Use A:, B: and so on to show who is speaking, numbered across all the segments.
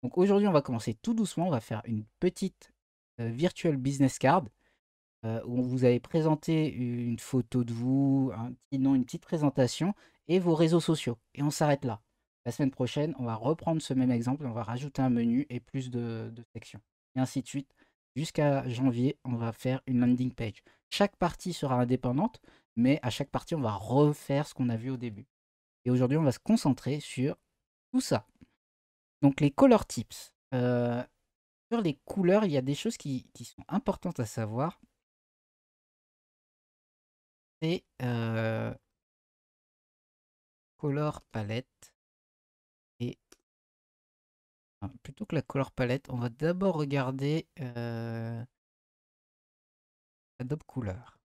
A: Donc aujourd'hui, on va commencer tout doucement. On va faire une petite virtual business card où vous allez présenter une photo de vous, un petit nom, une petite présentation et vos réseaux sociaux. Et on s'arrête là. La semaine prochaine, on va reprendre ce même exemple et on va rajouter un menu et plus de sections. Et ainsi de suite. Jusqu'à janvier, on va faire une landing page. Chaque partie sera indépendante, mais à chaque partie, on va refaire ce qu'on a vu au début. Et aujourd'hui, on va se concentrer sur tout ça. Donc les color tips. Sur les couleurs, il y a des choses qui sont importantes à savoir. C'est color palette. Et plutôt que la color palette, on va d'abord regarder Adobe Couleur.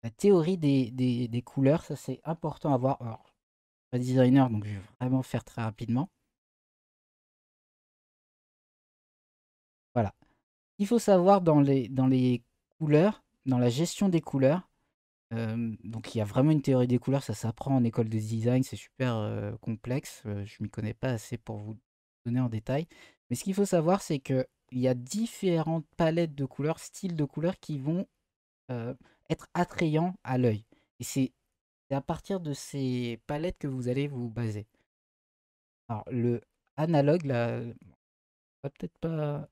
A: La théorie des couleurs, ça c'est important à voir. Alors, je suis pas designer, donc je vais vraiment faire très rapidement. Voilà. Il faut savoir dans les couleurs, dans la gestion des couleurs, donc il y a vraiment une théorie des couleurs, ça s'apprend en école de design, c'est super complexe, je m'y connais pas assez pour vous donner en détail. Mais ce qu'il faut savoir, c'est qu'il y a différentes palettes de couleurs, styles de couleurs qui vont euh, être attrayants à l'œil. Et c'est à partir de ces palettes que vous allez vous baser. Alors le analogue, là, peut-être pas.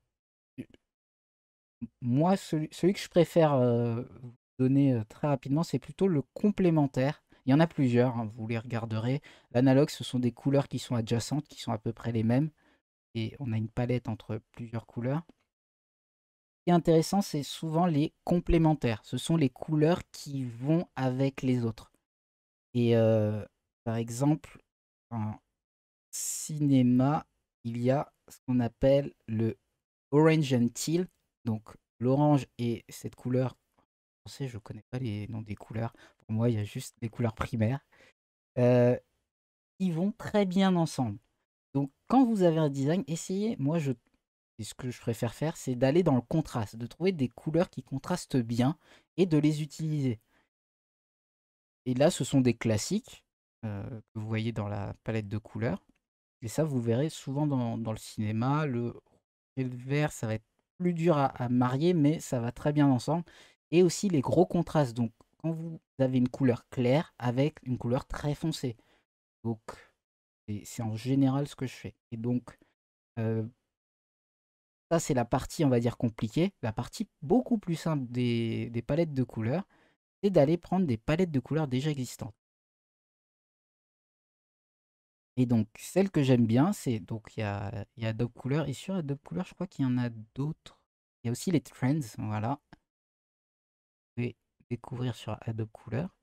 A: Moi, celui que je préfère vous donner très rapidement, c'est plutôt le complémentaire. Il y en a plusieurs, hein, vous les regarderez. L'analogue, ce sont des couleurs qui sont adjacentes, qui sont à peu près les mêmes. Et on a une palette entre plusieurs couleurs. Ce qui est intéressant, c'est souvent les complémentaires. Ce sont les couleurs qui vont avec les autres. Et par exemple, en cinéma, il y a ce qu'on appelle le orange and teal. Donc l'orange et cette couleur français, je connais pas les noms des couleurs. Pour moi, il y a juste les couleurs primaires. Euh, Ils vont très bien ensemble. Donc, quand vous avez un design, essayez, et ce que je préfère faire, c'est d'aller dans le contraste, de trouver des couleurs qui contrastent bien et de les utiliser. Et là, ce sont des classiques que vous voyez dans la palette de couleurs. Et ça, vous verrez souvent dans le cinéma. Le rouge et le vert, ça va être plus dur à marier, mais ça va très bien ensemble. Et aussi les gros contrastes. Donc, quand vous avez une couleur claire avec une couleur très foncée. Donc, c'est en général ce que je fais. Et donc, euh, ça, c'est la partie, on va dire, compliquée. La partie beaucoup plus simple des palettes de couleurs, c'est d'aller prendre des palettes de couleurs déjà existantes. Et donc, celle que j'aime bien, c'est donc il y a Adobe Couleur. Et sur Adobe Couleur, je crois qu'il y en a d'autres. Il y a aussi les trends, voilà. Vous pouvez découvrir sur Adobe Couleur.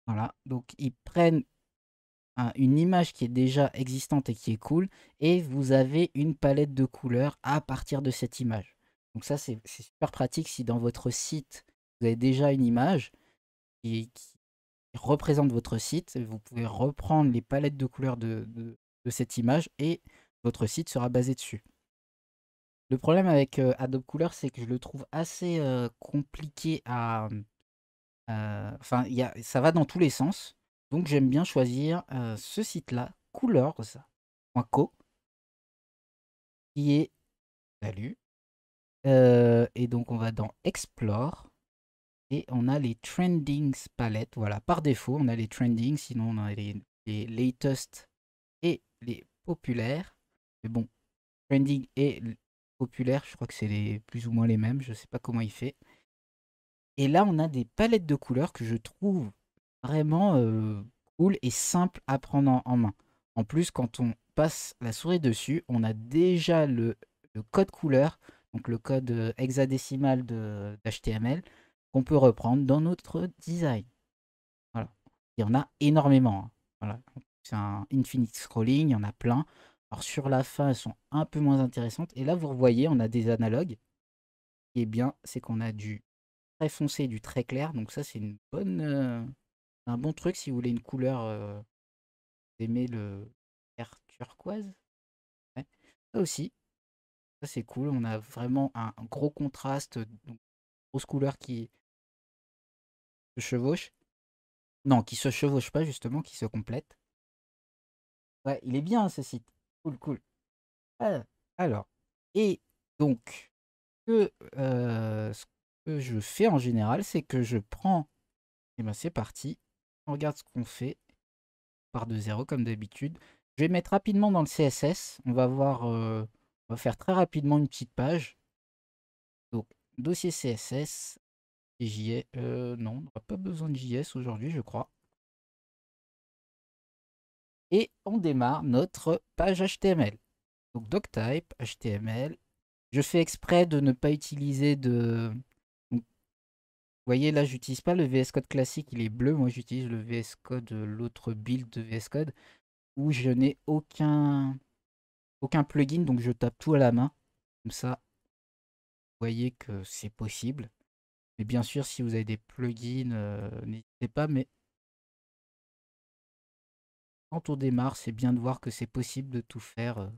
A: Voilà. Donc, ils prennent une image qui est déjà existante et qui est cool, et vous avez une palette de couleurs à partir de cette image. Donc ça, c'est super pratique si dans votre site, vous avez déjà une image qui représente votre site, vous pouvez reprendre les palettes de couleurs de cette image et votre site sera basé dessus. Le problème avec Adobe Couleur, c'est que je le trouve assez compliqué à... Enfin, ça va dans tous les sens. Donc j'aime bien choisir ce site-là, couleurs.co, qui est... Salut. Et donc on va dans Explore. Et on a les trendings palette. Voilà, par défaut, on a les trendings. Sinon, on a les latest et les populaires. Mais bon, trending et populaire, je crois que c'est plus ou moins les mêmes. Je sais pas comment il fait. Et là, on a des palettes de couleurs que je trouve vraiment cool et simple à prendre en main. En plus, quand on passe la souris dessus, on a déjà le code couleur, donc le code hexadécimal d'HTML, qu'on peut reprendre dans notre design. Voilà. Il y en a énormément, hein. Voilà. C'est un infinite scrolling, il y en a plein. Alors sur la fin, elles sont un peu moins intéressantes. Et là, vous voyez, on a des analogues. Ce qui est bien, c'est qu'on a du très foncé et du très clair. Donc ça, c'est un bon truc si vous voulez une couleur. Vous aimez le vert turquoise? Ouais. Ça aussi, ça c'est cool. On a vraiment un gros contraste, donc grosse couleur qui se chevauche. Non, qui se chevauche pas justement, qui se complète. Ouais, il est bien ce site. Cool, cool. Ah, alors, et donc, ce que je fais en général, c'est que je prends, et ben c'est parti, on regarde ce qu'on fait, on part de zéro comme d'habitude. Je vais mettre rapidement dans le CSS, on va voir, on va faire très rapidement une petite page. Donc, dossier CSS, et JS, non, on n'aura pas besoin de JS aujourd'hui, je crois. Et on démarre notre page HTML. Donc, doctype, HTML. Je fais exprès de ne pas utiliser de... Donc, vous voyez, là, j'utilise pas le VS Code classique, il est bleu. Moi, j'utilise le VS Code, l'autre build de VS Code, où je n'ai aucun plugin, donc je tape tout à la main. Comme ça, vous voyez que c'est possible. Mais bien sûr, si vous avez des plugins, n'hésitez pas. Mais quand on démarre, c'est bien de voir que c'est possible de tout faire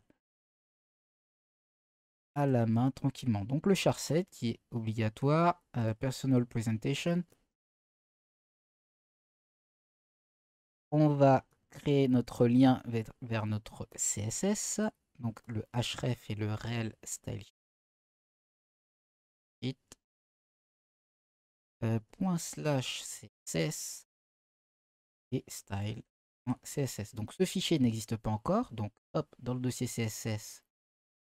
A: à la main tranquillement. Donc le charset qui est obligatoire, personal presentation. On va créer notre lien vers notre CSS, donc le href et le rel style sheet, /css et style.css. Donc ce fichier n'existe pas encore, donc hop, dans le dossier CSS,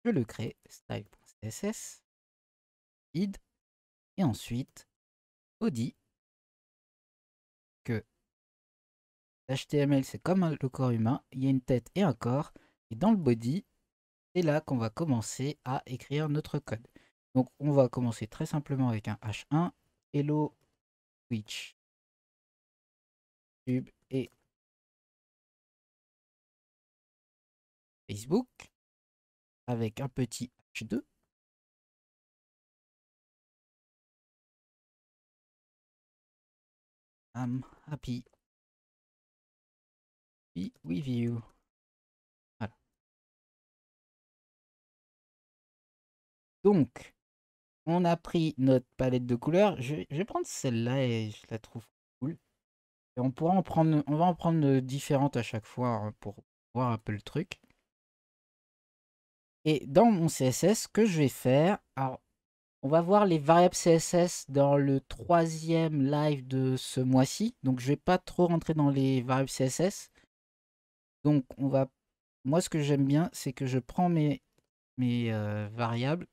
A: je le crée, style.css, id, et ensuite, body, que HTML c'est comme le corps humain, il y a une tête et un corps, et dans le body, c'est là qu'on va commencer à écrire notre code. Donc on va commencer très simplement avec un H1, hello Twitch, YouTube et Facebook, avec un petit H2. I'm happy to be with you. Voilà. Donc, on a pris notre palette de couleurs. Je vais prendre celle-là et je la trouve cool. Et on va en prendre différentes à chaque fois hein, pour voir un peu le truc. Et dans mon CSS, ce que je vais faire, alors on va voir les variables CSS dans le 3e live de ce mois-ci. Donc je vais pas trop rentrer dans les variables CSS. Donc moi ce que j'aime bien, c'est que je prends mes variables,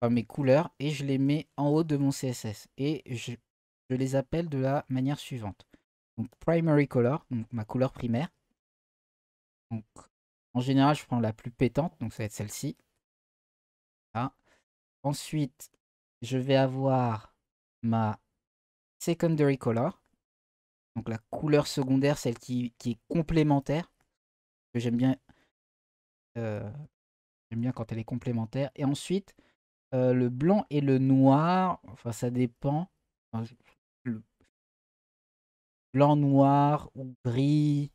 A: enfin mes couleurs, et je les mets en haut de mon CSS. Et je les appelle de la manière suivante. Donc primary color, donc ma couleur primaire. Donc en général, je prends la plus pétante, donc ça va être celle-ci. Là. Ensuite, je vais avoir ma secondary color, donc la couleur secondaire, celle qui est complémentaire, que euh, j'aime bien quand elle est complémentaire. Et ensuite, le blanc et le noir, enfin ça dépend. Enfin, le blanc noir ou gris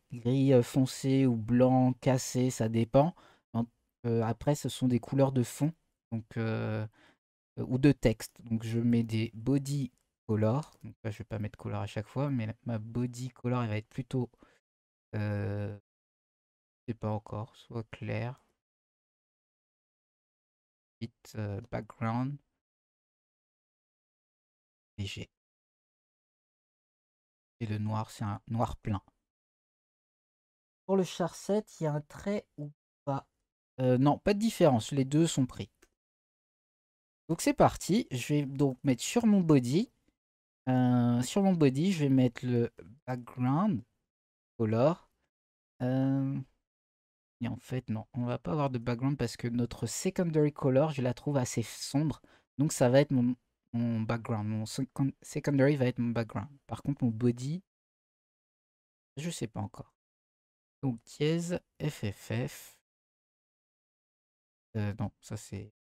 A: foncé ou blanc cassé, ça dépend. Après, ce sont des couleurs de fond, donc ou de texte. Donc je mets des body color. Donc là, je vais pas mettre color à chaque fois, mais ma body color, elle va être plutôt, je sais pas encore, soit clair, background, léger. Et le noir, c'est un noir plein. Pour le charset, il y a un trait ou pas? Non, pas de différence, les deux sont pris. Donc c'est parti, je vais donc mettre sur mon body, je vais mettre le background color. Et en fait, non, on va pas avoir de background parce que notre secondary color, je la trouve assez sombre. Donc ça va être mon background. Mon secondary va être mon background. Par contre, mon body, je sais pas encore. Donc dièse FFF. Non, ça c'est...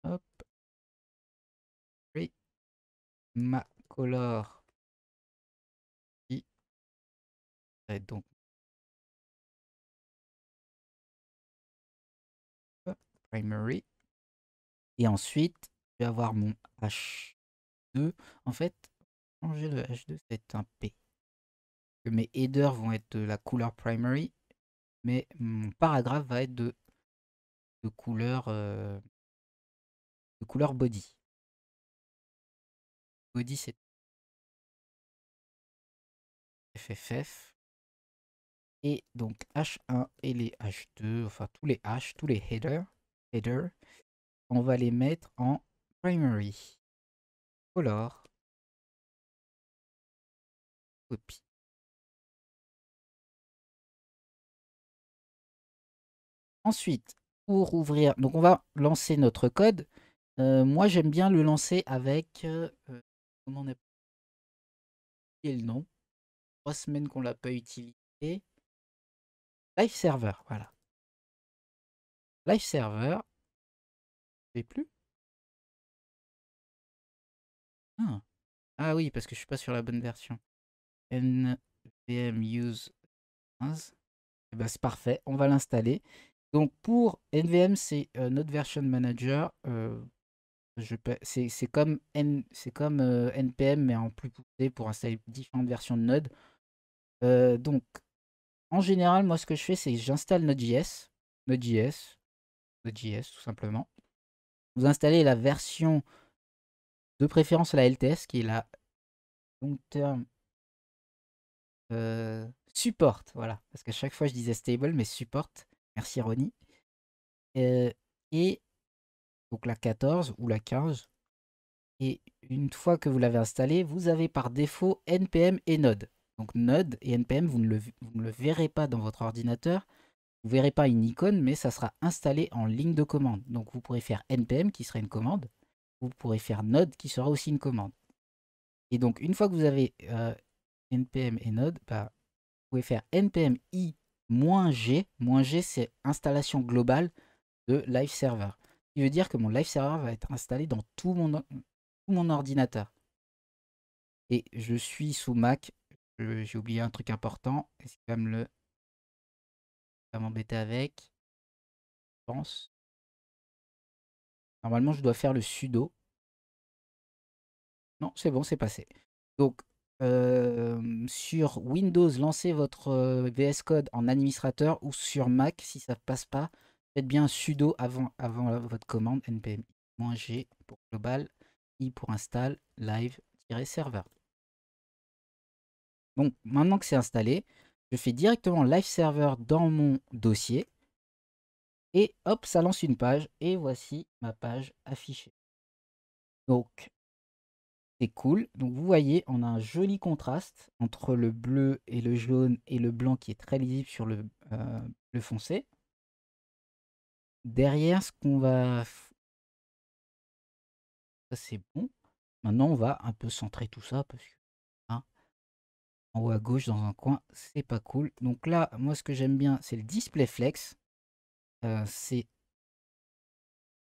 A: Hop. Oui. Ma color. Qui va être donc primary. Et ensuite, je vais avoir mon H2. En fait, changer le H2, c'est un P. Que mes headers vont être de la couleur primary mais mon paragraphe va être de couleur body. Body, c'est FFF. Et donc H1 et les H2, enfin tous les H, tous les headers, on va les mettre en primary. Color. Copie. Ensuite, pour ouvrir, donc on va lancer notre code. Moi, j'aime bien le lancer avec, comment on appelle le nom? 3 semaines qu'on l'a pas utilisé. Live server, voilà. Live server. Je sais plus. Ah. Ah oui, parce que je suis pas sur la bonne version. NVM use 15. Eh ben, c'est parfait, on va l'installer. Donc pour NVM, c'est Node Version Manager. C'est comme, NPM, mais en plus poussé pour installer différentes versions de Node. Donc, en général, moi, ce que je fais, c'est que j'installe Node.js, Node.js, Node.js, tout simplement. Vous installez la version de préférence la LTS, qui est la long term support, voilà. Parce qu'à chaque fois, je disais stable, mais support. Merci, Ronnie. Et donc la 14 ou la 15. Et une fois que vous l'avez installé, vous avez par défaut NPM et Node. Donc Node et NPM, vous ne le verrez pas dans votre ordinateur. Vous ne verrez pas une icône, mais ça sera installé en ligne de commande. Donc vous pourrez faire NPM qui sera une commande. Vous pourrez faire Node qui sera aussi une commande. Et donc une fois que vous avez NPM et Node, bah, vous pouvez faire npm i-g. -g, c'est installation globale de Live Server. Ce qui veut dire que mon Live Server va être installé dans tout mon ordinateur. Et je suis sous Mac. J'ai oublié un truc important. Est-ce qu'il va m'embêter avec? Je pense. Normalement, je dois faire le sudo. Non, c'est bon, c'est passé. Donc, sur Windows, lancez votre VS Code en administrateur, ou sur Mac, si ça ne passe pas, faites bien un sudo avant votre commande npm -g pour global, i pour install, live-server. Donc, maintenant que c'est installé, je fais directement live server dans mon dossier. Et hop, ça lance une page. Et voici ma page affichée. Donc, c'est cool. Donc, vous voyez, on a un joli contraste entre le bleu et le jaune et le blanc qui est très lisible sur le foncé. Derrière, ce qu'on va... Ça, c'est bon. Maintenant, on va un peu centrer tout ça parce que, hein, en haut à gauche, dans un coin, c'est pas cool. Donc là, moi, ce que j'aime bien, c'est le display flex. C'est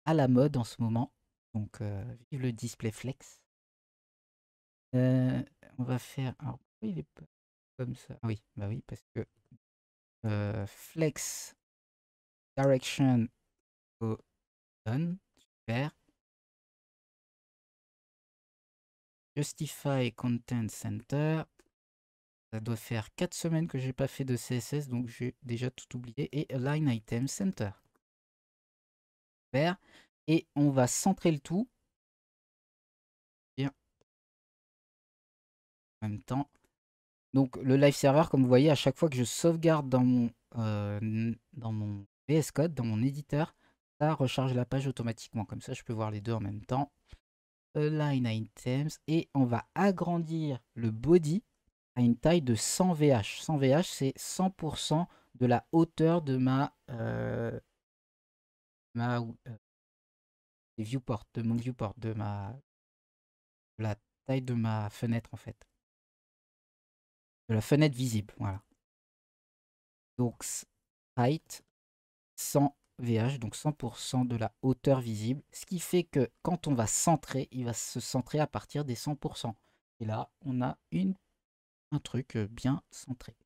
A: à la mode en ce moment. Donc, vive le display flex. On va faire... Alors, pourquoi il est pas comme ça? Ah oui, bah oui, parce que flex direction go done. Super. Justify content center. Ça doit faire 4 semaines que j'ai pas fait de CSS, donc j'ai déjà tout oublié. Et align item center. Super. Et on va centrer le tout. Bien. En même temps. Donc le live server, comme vous voyez, à chaque fois que je sauvegarde dans mon VS Code, dans mon éditeur, ça recharge la page automatiquement. Comme ça, je peux voir les deux en même temps. Align items. Et on va agrandir le body à une taille de 100 VH. 100 VH, c'est 100% de la hauteur de viewport, de mon viewport, de la taille de ma fenêtre en fait. De la fenêtre visible, voilà. Donc height 100 VH, donc 100% de la hauteur visible. Ce qui fait que quand on va centrer, il va se centrer à partir des 100%. Et là, on a un truc bien centré.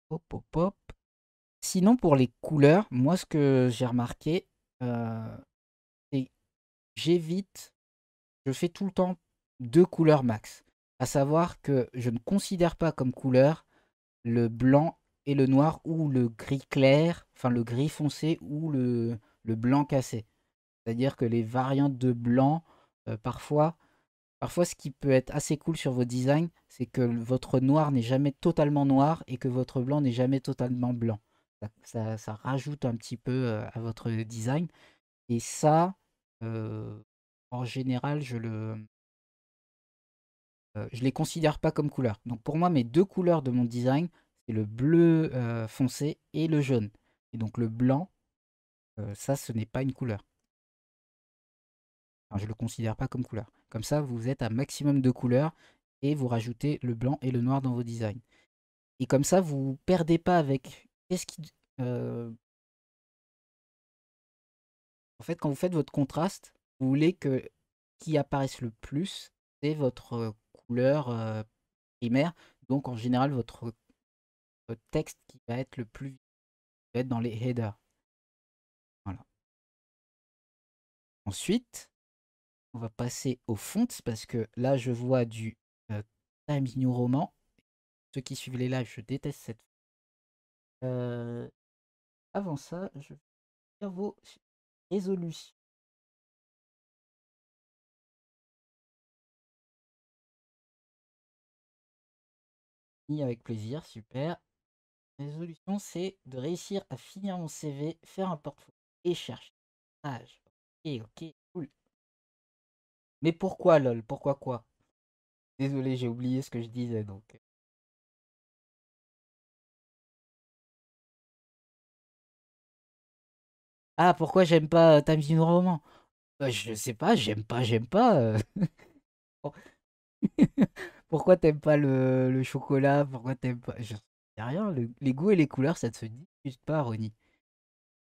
A: Hop, hop, hop. Sinon, pour les couleurs, moi, ce que j'ai remarqué, c'est j'évite, je fais tout le temps 2 couleurs max. À savoir que je ne considère pas comme couleur le blanc et le noir ou le gris clair, enfin le gris foncé ou le blanc cassé. C'est-à-dire que les variantes de blanc, parfois, ce qui peut être assez cool sur vos designs, c'est que votre noir n'est jamais totalement noir et que votre blanc n'est jamais totalement blanc. Ça rajoute un petit peu à votre design. Et ça, en général, je les considère pas comme couleurs. Donc pour moi, mes deux couleurs de mon design, c'est le bleu foncé et le jaune. Et donc le blanc, ça, ce n'est pas une couleur. Enfin, je ne le considère pas comme couleur. Comme ça, vous êtes à maximum de couleurs et vous rajoutez le blanc et le noir dans vos designs. Et comme ça, vous ne perdez pas avec... Qu'est-ce qui... euh, En fait, quand vous faites votre contraste, vous voulez que qui apparaisse le plus, c'est votre couleur primaire. Donc en général, votre texte qui va être le plus va être dans les headers. Voilà. Ensuite, on va passer aux fonts parce que là, je vois du Times New Roman. Ceux qui suivent les lives, je déteste cette. Euh, Avant ça, je vais faire vos résolutions. Avec plaisir, super. Résolution, c'est de réussir à finir mon CV, faire un portfolio et chercher. Page. Ok, ok, cool. Mais pourquoi lol? Pourquoi quoi? Désolé, j'ai oublié ce que je disais donc. Ah, pourquoi j'aime pas Times New Roman? Je sais pas, j'aime pas. Pourquoi t'aimes pas le chocolat? Pourquoi t'aimes pas. Je sais rien, les goûts et les couleurs, ça ne se discute pas, Ronnie.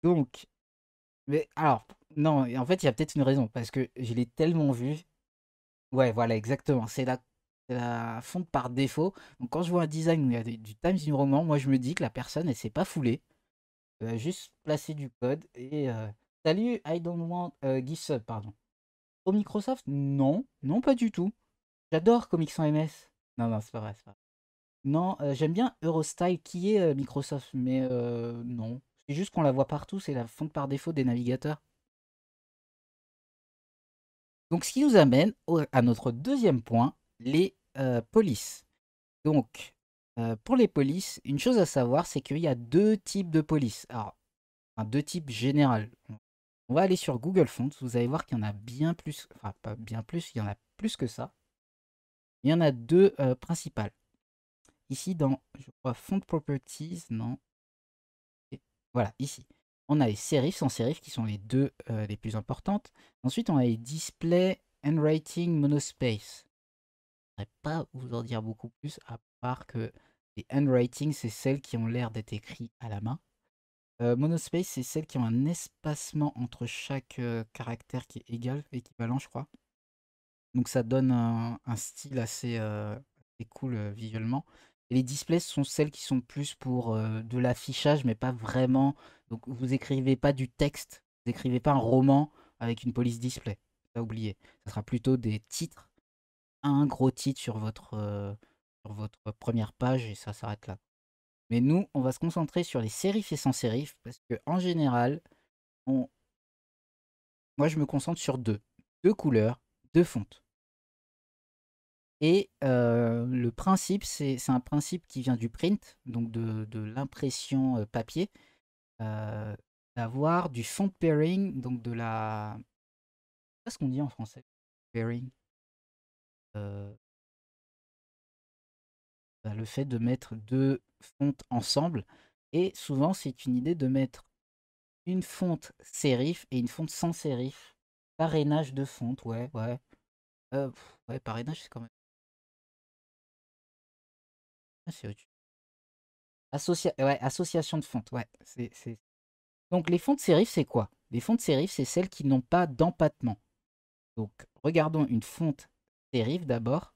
A: Donc, mais alors, non, en fait, il y a peut-être une raison, parce que je l'ai tellement vu. Ouais, voilà, exactement. C'est la fonte par défaut. Donc, quand je vois un design où il y a du Times New Roman, moi, je me dis que la personne, elle s'est pas foulée. Elle a juste placé du code et. Salut, I don't want. Give sub, pardon. Au Microsoft? Non, non, pas du tout. J'adore Comics sans MS. Non, non, c'est pas vrai, c'est pas vrai. Non, j'aime bien Eurostyle qui est Microsoft, mais non. C'est juste qu'on la voit partout, c'est la fonte par défaut des navigateurs. Donc, ce qui nous amène à notre deuxième point, les polices. Donc, pour les polices, une chose à savoir, c'est qu'il y a deux types de polices. Alors, enfin, deux types généraux. On va aller sur Google Fonts, vous allez voir qu'il y en a bien plus, enfin pas bien plus, il y en a plus que ça. Il y en a deux principales. Ici dans, je crois, Font Properties, non. Voilà, ici. On a les serifs sans serifs qui sont les deux les plus importantes. Ensuite, on a les Display Handwriting Monospace. Je ne pourrais pas vous en dire beaucoup plus, à part que les handwriting, c'est celles qui ont l'air d'être écrites à la main. Monospace, c'est celles qui ont un espacement entre chaque caractère qui est égal, équivalent, je crois. Donc ça donne un style assez cool visuellement. Et les displays sont celles qui sont plus pour de l'affichage, mais pas vraiment. Donc vous écrivez pas du texte, vous écrivez pas un roman avec une police display. Pas oublier. Ça sera plutôt des titres, un gros titre sur votre première page et ça s'arrête là. Mais nous, on va se concentrer sur les sérifs et sans sérifs parce que en général, on... moi je me concentre sur deux couleurs, deux fontes. Et le principe, c'est un principe qui vient du print, donc de l'impression papier, euh, d'avoir du font pairing, donc de la... Qu'est-ce qu'on dit en français? Pairing. euh, le fait de mettre deux fontes ensemble. Et souvent, c'est une idée de mettre une fonte sérif et une fonte sans sérif. Parrainage de fonte, ouais, ouais. Ouais, parrainage, c'est quand même... Ah, c'est autre chose. Ouais, association de fontes, ouais. Donc les fontes sérif, c'est quoi? Les fontes sérif, c'est celles qui n'ont pas d'empattement. Donc regardons une fonte sérif d'abord.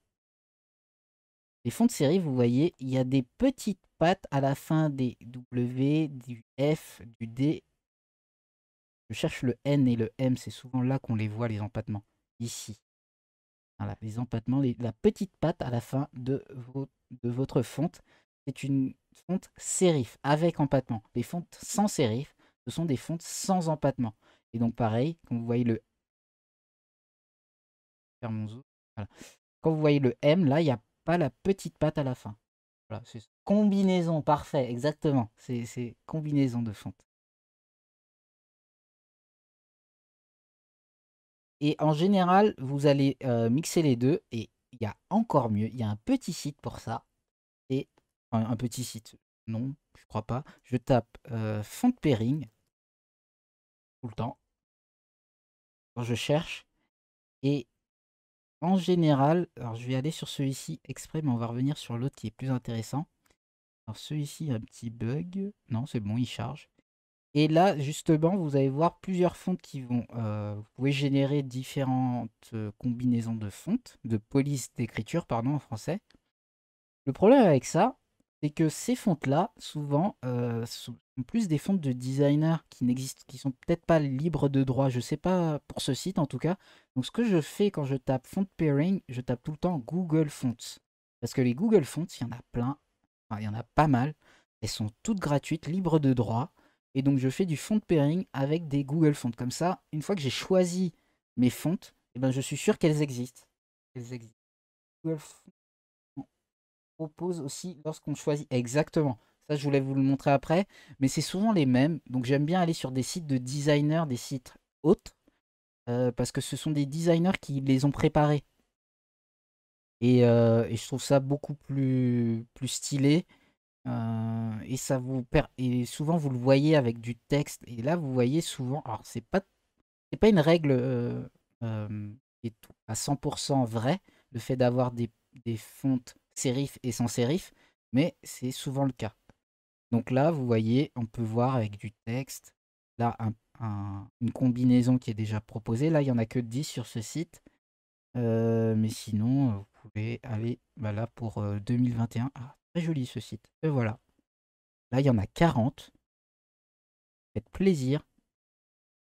A: Les fontes sérif, vous voyez, il y a des petites pattes à la fin des W, du F, du D. Je cherche le N et le M, c'est souvent là qu'on les voit, les empattements. Ici. Voilà, les empattements, la petite patte à la fin de votre fonte, c'est une fonte sérif avec empattement. Les fontes sans sérif, ce sont des fontes sans empattement. Et donc pareil, quand vous voyez le, faire mon zoom, voilà. Quand vous voyez le M, là, il n'y a pas la petite patte à la fin. Voilà, c'est combinaison, parfait, exactement. C'est combinaison de fonte. Et en général, vous allez mixer les deux et il y a encore mieux. Il y a un petit site pour ça. Et un petit site. Non, je crois pas. Je tape font pairing tout le temps quand je cherche. Et en général, alors je vais aller sur celui-ci exprès, mais on va revenir sur l'autre qui est plus intéressant. Alors celui-ci, un petit bug. Non, c'est bon, il charge. Et là, justement, vous allez voir plusieurs fontes qui vont... vous pouvez générer différentes combinaisons de fontes, de polices d'écriture, pardon, en français. Le problème avec ça, c'est que ces fontes-là, souvent, sont plus des fontes de designers qui n'existent, qui sont peut-être pas libres de droit. Je sais pas pour ce site en tout cas. Donc, ce que je fais quand je tape font pairing, je tape tout le temps Google Fonts. Parce que les Google Fonts, il y en a plein. Enfin, il y en a pas mal. Elles sont toutes gratuites, libres de droit. Et donc, je fais du font pairing avec des Google Fonts. Comme ça, une fois que j'ai choisi mes fontes, eh ben, je suis sûr qu'elles existent. Elles existent. Google Fonts propose aussi lorsqu'on choisit. Exactement. Ça, je voulais vous le montrer après. Mais c'est souvent les mêmes. Donc, j'aime bien aller sur des sites de designers, des sites autres. Parce que ce sont des designers qui les ont préparés. Et je trouve ça beaucoup plus stylé. Et ça et souvent, vous le voyez avec du texte. Et là, vous voyez souvent. Alors, c'est pas une règle qui est à 100% vraie, le fait d'avoir des fontes sérif et sans sérif, mais c'est souvent le cas. Donc là, vous voyez, on peut voir avec du texte, là, une combinaison qui est déjà proposée. Là, il n'y en a que 10 sur ce site. Mais sinon, vous pouvez aller là pour 2021. Ah, très joli ce site. Et voilà. Là, il y en a 40. Faites plaisir.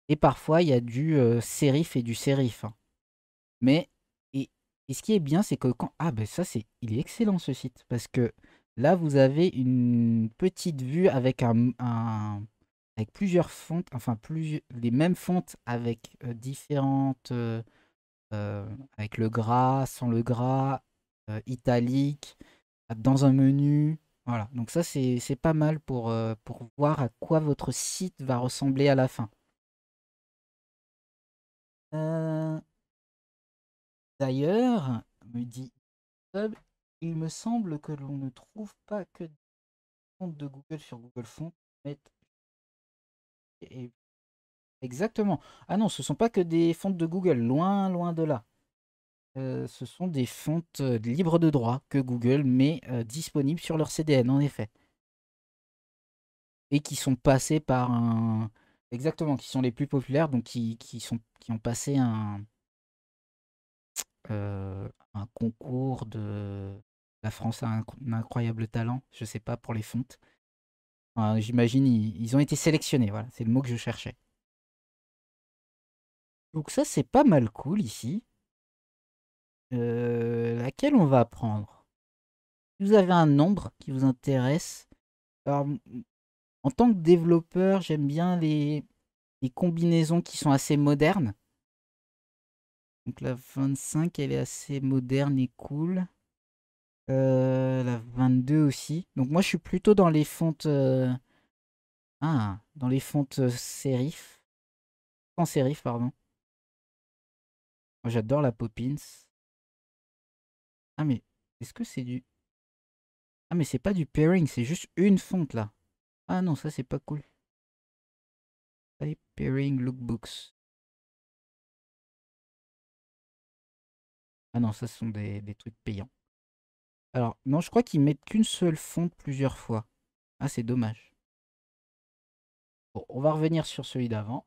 A: Et parfois, il y a du sérif et du sérif, hein. Mais, et, et ce qui est bien, c'est que quand. Ah, ben ça, il est excellent ce site. Parce que là, vous avez une petite vue avec avec plusieurs fontes, enfin, les mêmes fontes avec différentes. Avec le gras, sans le gras, italique, dans un menu. Voilà. Donc, ça, c'est pas mal pour voir à quoi votre site va ressembler à la fin. Euh, D'ailleurs, me dit Hub, il me semble que l'on ne trouve pas que des fontes de Google sur Google Fonts. Mais- Exactement. Ah non, ce ne sont pas que des fontes de Google, loin, loin de là. Ce sont des fontes libres de droit que Google met disponibles sur leur CDN, en effet. Et qui sont passés par un... Exactement, qui sont les plus populaires, donc qui ont passé un concours de... La France a un incroyable talent, je sais pas pour les fontes. J'imagine ils ont été sélectionnés, voilà, c'est le mot que je cherchais. Donc ça, c'est pas mal cool ici. Laquelle on va prendre? Si vous avez un nombre qui vous intéresse. Alors, en tant que développeur, j'aime bien les combinaisons qui sont assez modernes. Donc la 25, elle est assez moderne et cool. La 22 aussi. Donc moi, je suis plutôt dans les fontes... dans les fontes serif. Sans serif, pardon. Moi, j'adore la Poppins. Ah, mais est-ce que c'est du... Ah, mais c'est pas du pairing, c'est juste une fonte, là. Ah non, ça, c'est pas cool. Type pairing lookbooks. Ah non, ça, ce sont des trucs payants. Alors, non, je crois qu'ils mettent qu'une seule fonte plusieurs fois. Ah, c'est dommage. Bon, on va revenir sur celui d'avant.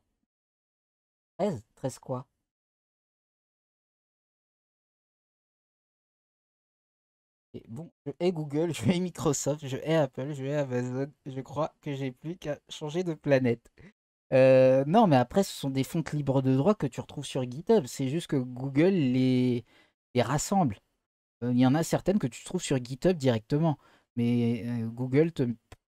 A: 13? 13 quoi? Et bon, je hais Google, je hais Microsoft, je hais Apple, je hais Amazon. Je crois que j'ai plus qu'à changer de planète. Non, mais après, ce sont des fontes libres de droit que tu retrouves sur GitHub. C'est juste que Google les rassemble. Il y en a certaines que tu trouves sur GitHub directement, mais Google te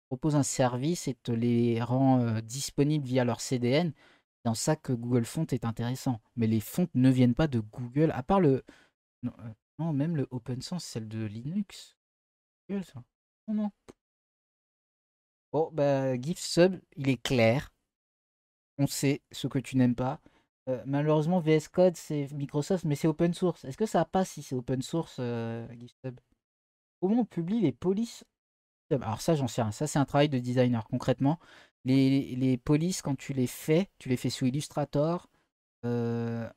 A: propose un service et te les rend disponibles via leur CDN. C'est dans ça que Google Font est intéressant. Mais les fonts ne viennent pas de Google, à part le... Non, non, même le open source, celle de Linux. Google, ça. Non, non. Bon, bah, GiftSub, il est clair. On sait ce que tu n'aimes pas. Malheureusement, VS Code, c'est Microsoft, mais c'est open source. Est-ce que ça passe si c'est open source, GiftSub? Comment on publie les polices? Alors ça, j'en sais rien. Ça, c'est un travail de designer. Concrètement, les polices, quand tu les fais sous Illustrator, pas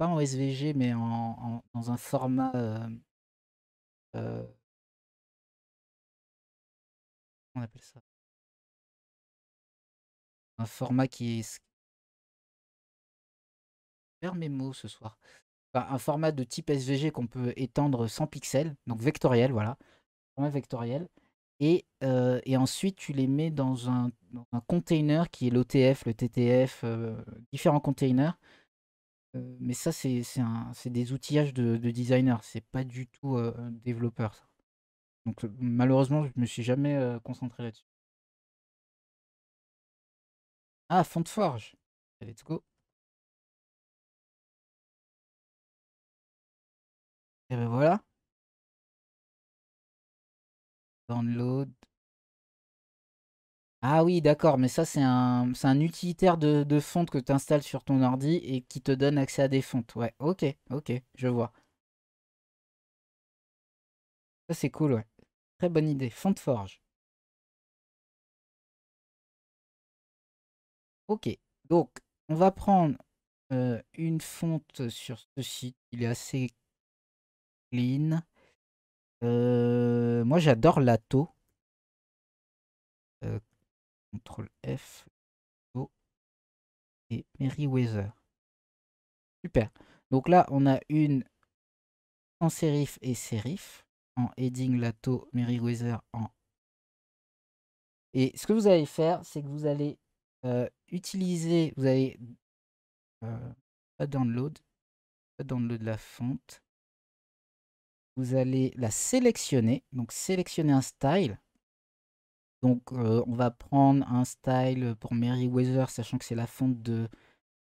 A: en SVG, mais dans un format... euh, comment on appelle ça? Un format qui est... Perds mes mots ce soir. Enfin, un format de type SVG qu'on peut étendre sans pixels, donc vectoriel, voilà. Format vectoriel. Et ensuite, tu les mets dans un container qui est l'OTF, le TTF, différents containers. Mais ça, c'est des outillages de designer. C'est pas du tout un développeur, ça. Donc, malheureusement, je me suis jamais concentré là-dessus. Ah, Fontforge. Let's go. Et ben voilà. Download. Ah oui, d'accord, mais ça, c'est un utilitaire de fonte que tu installes sur ton ordi et qui te donne accès à des fontes. Ouais, ok, ok, je vois. Ça, c'est cool, ouais. Très bonne idée. Fontforge. Ok, donc, on va prendre une fonte sur ce site. Il est assez clean. Moi, j'adore Lato. Euh, CTRL F, O et Merriweather. Super. Donc là, on a une en serif et serif. En heading Lato, Merriweather en. Et ce que vous allez faire, c'est que vous allez utiliser. Vous allez. euh, pas download. Pas download la fonte. Vous allez la sélectionner. Donc, sélectionner un style. Donc, on va prendre un style pour Merriweather, sachant que c'est la fonte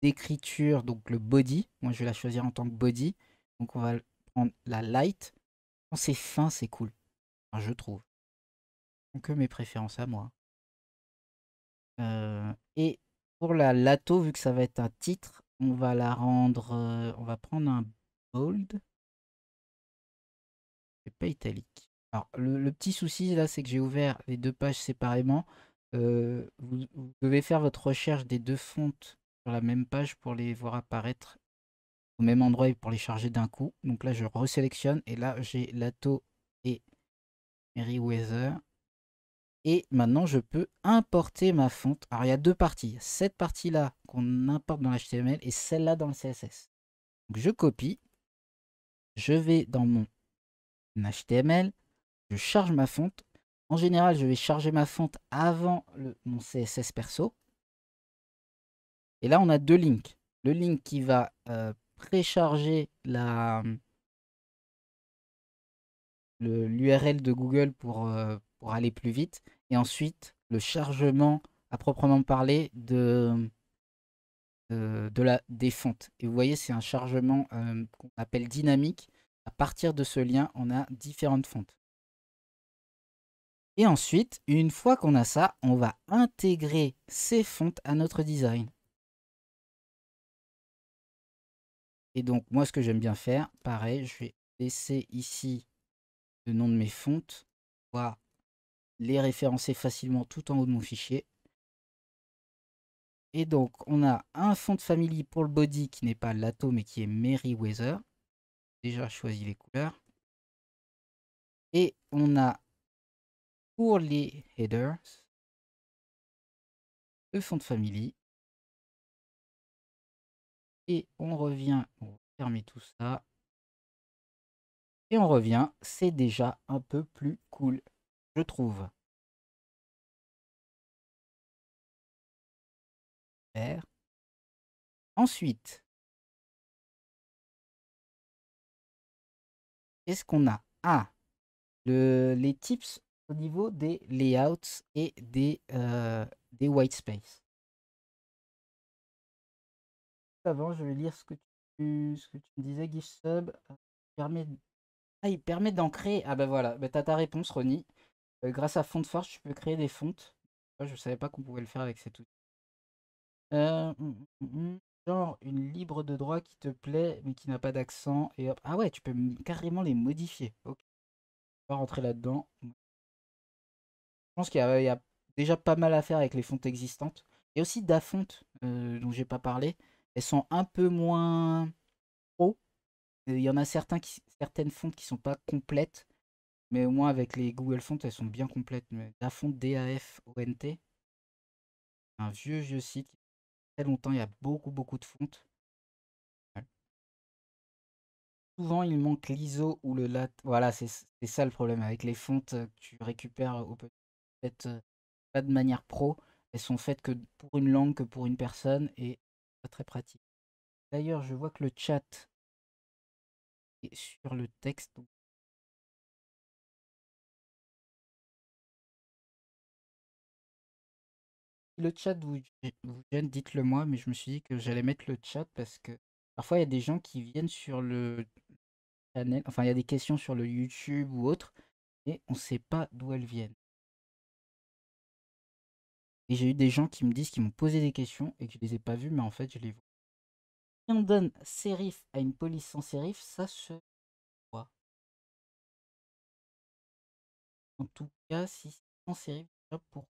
A: d'écriture, donc le body. Moi, je vais la choisir en tant que body. Donc, on va prendre la light. Quand c'est fin, c'est cool. Enfin, je trouve. Donc, que mes préférences à moi. Et pour la lato, vu que ça va être un titre, on va la rendre. On va prendre un bold. Et pas italique. Alors, le petit souci là, c'est que j'ai ouvert les deux pages séparément. Vous devez faire votre recherche des deux fontes sur la même page pour les voir apparaître au même endroit et pour les charger d'un coup. Donc là, je resélectionne et là, j'ai Lato et Merriweather. Et maintenant, je peux importer ma fonte. Alors, il y a deux parties. Cette partie-là qu'on importe dans l'HTML et celle-là dans le CSS. Donc, je copie. Je vais dans mon HTML. Je charge ma fonte. En général, je vais charger ma fonte avant mon CSS perso. Et là, on a deux links. Le link qui va précharger l'URL de Google pour aller plus vite. Et ensuite, le chargement à proprement parler des fontes. Et vous voyez, c'est un chargement qu'on appelle dynamique. À partir de ce lien, on a différentes fontes. Et ensuite, une fois qu'on a ça, on va intégrer ces fontes à notre design. Et donc, moi, ce que j'aime bien faire, pareil, je vais laisser ici le nom de mes fontes, pouvoir les référencer facilement tout en haut de mon fichier. Et donc, on a un font family pour le body qui n'est pas Lato, mais qui est Merriweather. Déjà choisi les couleurs. Et on a pour les headers le font family. Et on revient, on va fermer tout ça. Et on revient, c'est déjà un peu plus cool, je trouve. R. Ensuite, qu'est-ce qu'on a? Ah, les tips au niveau des layouts et des white space. Avant, je vais lire ce que tu me disais, GiveSub. Permet... Ah, il permet d'en créer. Ah bah voilà, bah, t'as ta réponse, Ronnie. Grâce à Font de Force, tu peux créer des fontes. Moi, je savais pas qu'on pouvait le faire avec cet outil. Genre une libre de droit qui te plaît, mais qui n'a pas d'accent. Et hop. Ah ouais, tu peux carrément les modifier. Ok, on va rentrer là-dedans. Je pense qu'il y a déjà pas mal à faire avec les fontes existantes. Et aussi Dafont, dont j'ai pas parlé. Elles sont un peu moins pro. Il y en a certaines fontes qui sont pas complètes. Mais au moins avec les Google Fonts, elles sont bien complètes. Mais Dafont, D-A-F-O-N-T, un vieux site. Il y a très longtemps, il y a beaucoup de fontes. Ouais. Souvent, il manque l'ISO ou le lat. Voilà, c'est ça le problème. Avec les fontes que tu récupères peut-être pas de manière pro. Elles sont faites que pour une langue, que pour une personne. Et pas très pratique. D'ailleurs, je vois que le chat est sur le texte. Donc, si le chat vous gêne, dites-le moi. Mais je me suis dit que j'allais mettre le chat parce que parfois, il y a des gens qui viennent sur le channel. Enfin, il y a des questions sur le YouTube ou autre. Et on ne sait pas d'où elles viennent. Et j'ai eu des gens qui me disent qu'ils m'ont posé des questions et que je les ai pas vues, mais en fait, je les vois. Si on donne sérif à une police sans sérif, ça se voit. En tout cas, si c'est sans sérif, déjà pour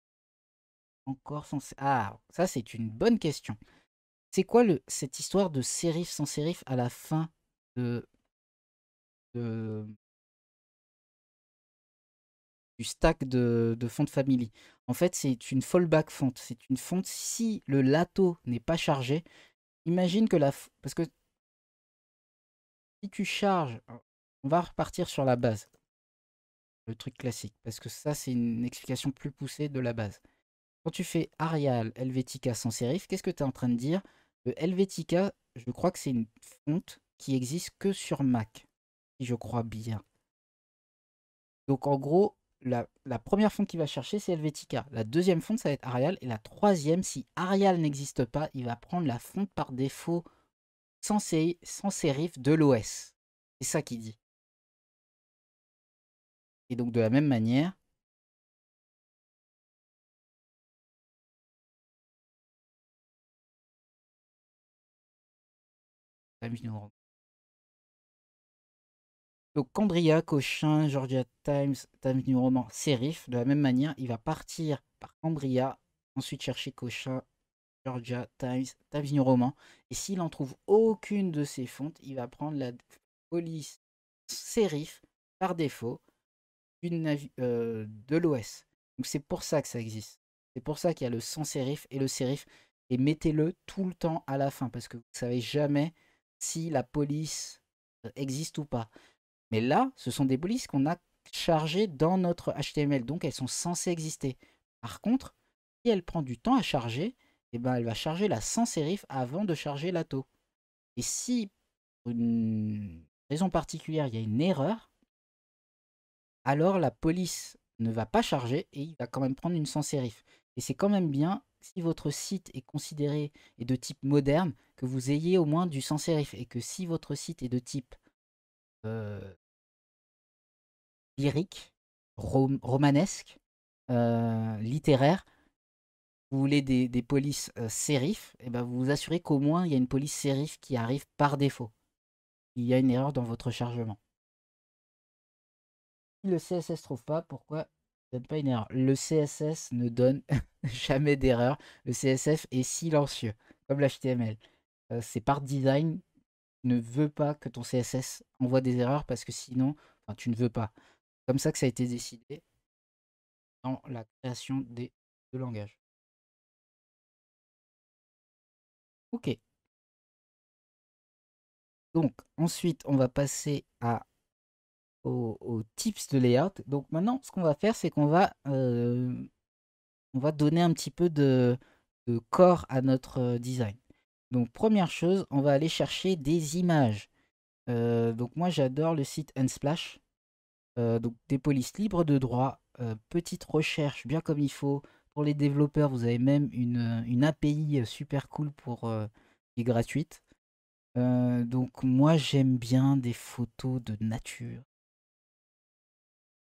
A: encore sans sérif. Ah, ça, c'est une bonne question. C'est quoi cette histoire de sérif sans sérif à la fin de, de- du stack de font family? En fait, c'est une fallback font. C'est une fonte si le lato n'est pas chargé. Imagine que parce que si tu charges, on va repartir sur la base, le truc classique, parce que ça, c'est une explication plus poussée de la base. Quand tu fais Arial Helvetica sans sérif, qu'est-ce que tu es en train de dire? Le Helvetica, je crois que c'est une fonte qui existe que sur Mac, si je crois bien. Donc en gros, la première fonte qu'il va chercher, c'est Helvetica. La deuxième fonte, ça va être Arial. Et la troisième, si Arial n'existe pas, il va prendre la fonte par défaut sans sérif de l'OS. C'est ça qu'il dit. Et donc de la même manière, donc Cambria, Cochin, Georgia Times, Times New Roman, Serif, de la même manière, il va partir par Cambria, ensuite chercher Cochin, Georgia Times, Times New Roman. Et s'il n'en trouve aucune de ces fontes, il va prendre la police Serif par défaut de l'OS. Donc c'est pour ça que ça existe. C'est pour ça qu'il y a le sans sérif et le sérif. Et mettez-le tout le temps à la fin parce que vous ne savez jamais si la police existe ou pas. Mais là, ce sont des polices qu'on a chargées dans notre HTML, donc elles sont censées exister. Par contre, si elle prend du temps à charger, eh ben, elle va charger la sans sérif avant de charger l'ATO. Et si, pour une raison particulière, il y a une erreur, alors la police ne va pas charger et il va quand même prendre une sans sérif. Et c'est quand même bien, si votre site est considéré et de type moderne, que vous ayez au moins du sans sérif. Et que si votre site est de type euh, lyrique, romanesque, littéraire, vous voulez des polices sérif, et ben vous vous assurez qu'au moins il y a une police sérif qui arrive par défaut. Il y a une erreur dans votre chargement. Si le CSS trouve pas, pourquoi il donne pas une erreur? Le CSS ne donne jamais d'erreur. Le CSS est silencieux, comme l'HTML. C'est par design, ne veux pas que ton CSS envoie des erreurs parce que sinon, enfin, tu ne veux pas. Comme ça que ça a été décidé dans la création de langage. Ok. Donc, ensuite, on va passer aux tips de layout. Donc, maintenant, ce qu'on va faire, c'est qu'on va donner un petit peu de corps à notre design. Donc, première chose, on va aller chercher des images. Donc moi j'adore le site Unsplash. Donc des polices libres de droit, petite recherche bien comme il faut. Pour les développeurs, vous avez même une API super cool qui est gratuite. Donc moi j'aime bien des photos de nature.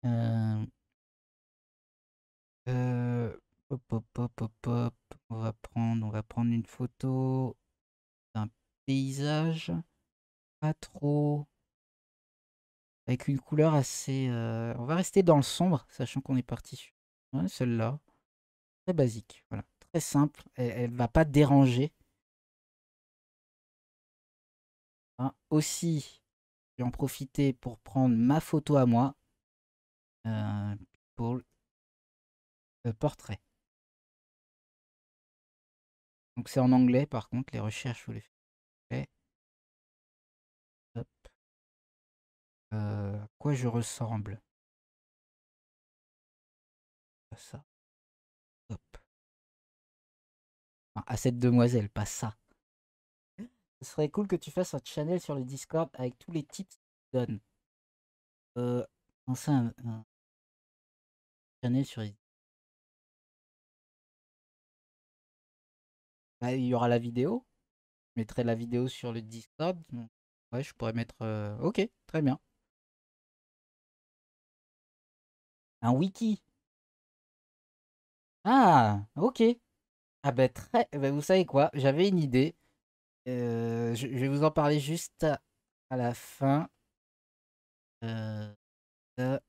A: Euh, euh, hop, hop, hop, hop, hop. On va prendre une photo d'un paysage, pas trop, avec une couleur assez. On va rester dans le sombre, sachant qu'on est parti sur ouais, celle-là. Très basique, voilà. Très simple. Elle va pas déranger, hein. Aussi, je vais en profiter pour prendre ma photo à moi pour le portrait. Donc c'est en anglais, par contre, les recherches, vous les faites en anglais. Hop. À quoi je ressemble? Pas ça. Hop. Enfin, à cette demoiselle, pas ça. Ce serait cool que tu fasses un channel sur le Discord avec tous les tips que tu donnes. Lancer un channel sur les... Bah, il y aura la vidéo. Je mettrai la vidéo sur le Discord. Donc, ouais, je pourrais mettre... Ok, très bien. Un wiki. Ah, ok. Ah ben très... ben, vous savez quoi? J'avais une idée. Je vais vous en parler juste à la fin. Euh, de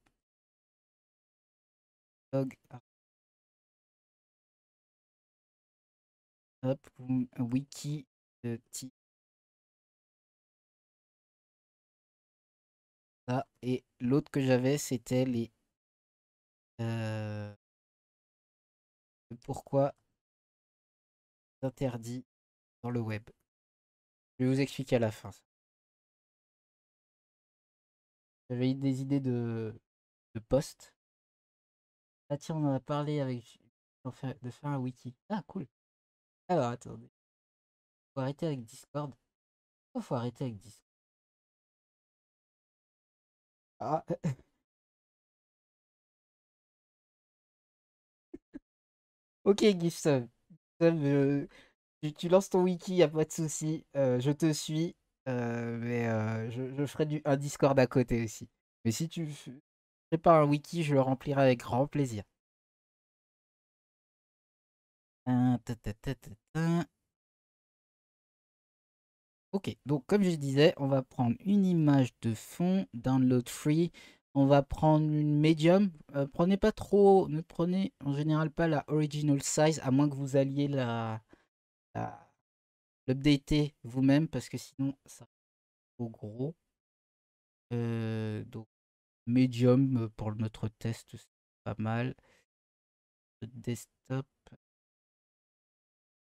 A: log... Hop, un wiki de type ça. Et l'autre que j'avais, c'était les... pourquoi interdit dans le web. Je vais vous expliquer à la fin. J'avais eu des idées de posts. Ah tiens, on en a parlé avec... de faire un wiki. Ah cool. Alors attendez. Faut arrêter avec Discord. Pourquoi faut arrêter avec Discord? Ah, ok Gibson. Gibson, tu lances ton wiki, y a pas de souci. Je te suis. Mais je ferai un Discord à côté aussi. Mais si tu fais pas un wiki, je le remplirai avec grand plaisir. Ta, ta, ta, ta, ta. Ok, donc comme je disais, on va prendre une image de fond, download free. On va prendre une medium. Prenez pas trop, ne prenez en général pas la original size, à moins que vous alliez la- l'updater vous-même, parce que sinon ça va trop gros. Donc medium pour notre test, c'est pas mal. Le desktop,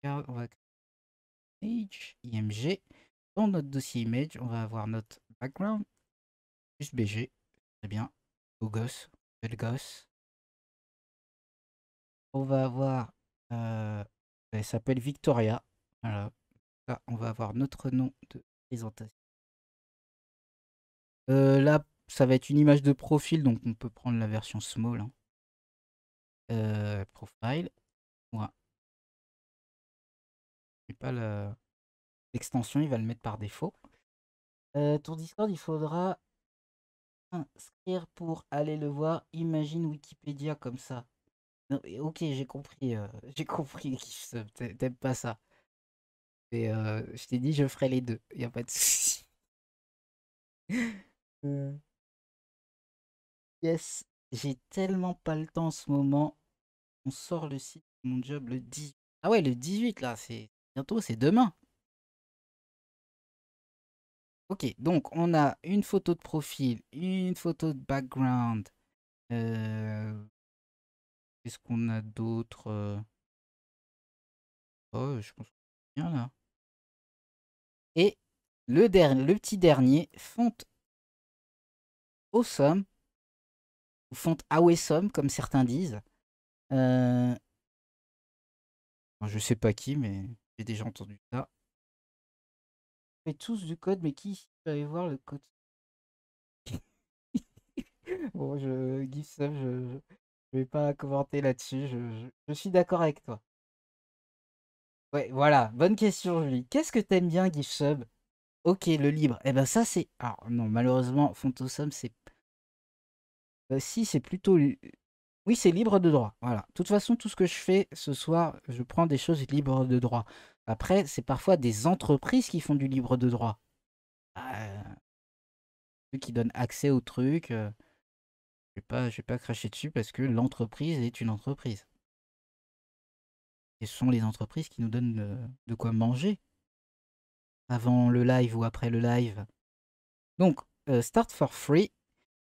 A: on va créer image, IMG. Dans notre dossier image, on va avoir notre background, plus BG. Très bien. Beau gosse, belle gosse. On va avoir. Elle s'appelle Victoria. Voilà. Là, on va avoir notre nom de présentation. Là, ça va être une image de profil, donc on peut prendre la version small, hein. Profile. Voilà. Et pas l'extension, il va le mettre par défaut. Ton Discord, il faudra inscrire pour aller le voir. Imagine Wikipédia comme ça. Non, ok, j'ai compris. J'ai compris. T'aimes pas ça. Et je t'ai dit, je ferai les deux. Y a pas de souci. Euh, Yes, j'ai tellement pas le temps en ce moment. On sort le site de mon job le 10. Ah ouais, le 18 là, c'est bientôt, c'est demain. Ok, donc on a une photo de profil, une photo de background. Euh, Qu'est-ce qu'on a d'autre? Oh, je pense que c'est bien là. Et le petit dernier, font awesome, ou font awesome, comme certains disent. Euh, je sais pas qui, mais j'ai déjà entendu ça. On fait tous du code, mais qui Je vais aller voir le code. Bon, GitHub, je vais pas commenter là-dessus. Je suis d'accord avec toi. Ouais, voilà. Bonne question, Julie. Qu'est-ce que t'aimes bien, GitHub? Ok, le libre. Eh ben ça, c'est... Alors non, malheureusement, Fontosum, c'est... si, c'est plutôt... Oui, c'est libre de droit. Voilà. De toute façon, tout ce que je fais ce soir, je prends des choses libres de droit. Après, c'est parfois des entreprises qui font du libre de droit. Euh, Ceux qui donnent accès au truc. Je vais pas cracher dessus parce que l'entreprise est une entreprise. Et ce sont les entreprises qui nous donnent de quoi manger avant le live ou après le live. Donc, start for free.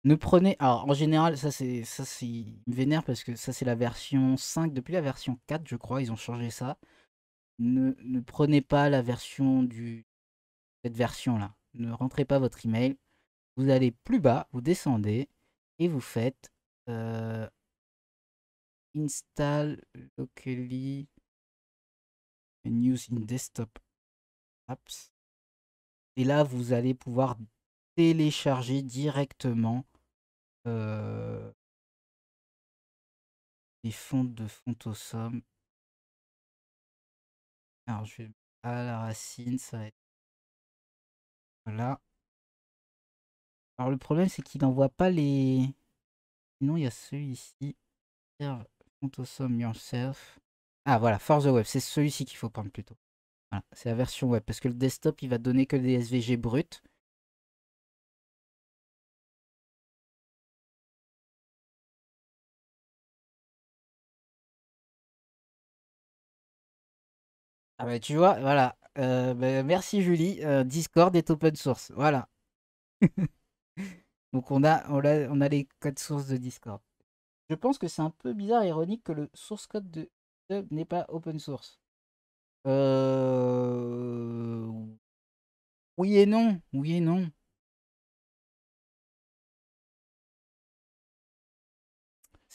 A: Ne prenez. Alors, en général, il me vénère parce que ça, c'est la version 5. Depuis la version 4, je crois, ils ont changé ça. Ne prenez pas la version cette version-là. Ne rentrez pas votre email. Vous allez plus bas, vous descendez et vous faites install locally and use in desktop apps. Et là, vous allez pouvoir télécharger directement les fontes de Fontosum. Alors, je vais à la racine, ça va être... Voilà. Alors, le problème, c'est qu'il n'envoie pas les... Sinon, il y a celui-ci. Serve Fontosum yourself. Ah, voilà, for the web. C'est celui-ci qu'il faut prendre plutôt. Voilà, c'est la version web. Parce que le desktop, il va donner que des SVG bruts. Ah bah tu vois, voilà. Bah, merci Julie. Discord est open source. Voilà. Donc on a les codes sources de Discord. Je pense que c'est un peu bizarre et ironique que le source code de GitHub n'est pas open source. Euh... Oui et non. Oui et non.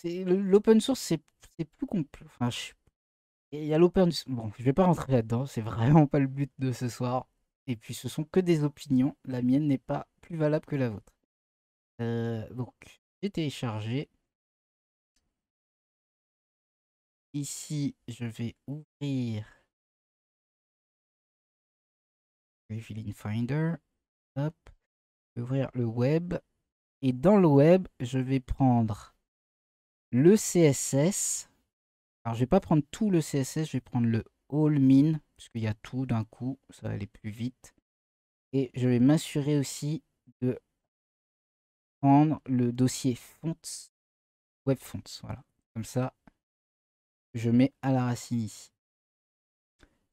A: L'open source, c'est plus complexe. Enfin, il y a l'open... Bon, je vais pas rentrer là-dedans. C'est vraiment pas le but de ce soir. Et puis ce sont que des opinions. La mienne n'est pas plus valable que la vôtre. Donc, j'ai téléchargé. Ici, je vais ouvrir le Feeling Finder. Hop, ouvrir le web. Et dans le web, je vais prendre le CSS. Alors, je vais pas prendre tout le CSS, je vais prendre le All Min, puisqu'il y a tout d'un coup, ça va aller plus vite. Et je vais m'assurer aussi de prendre le dossier fonts, web fonts. Voilà, comme ça, je mets à la racine ici.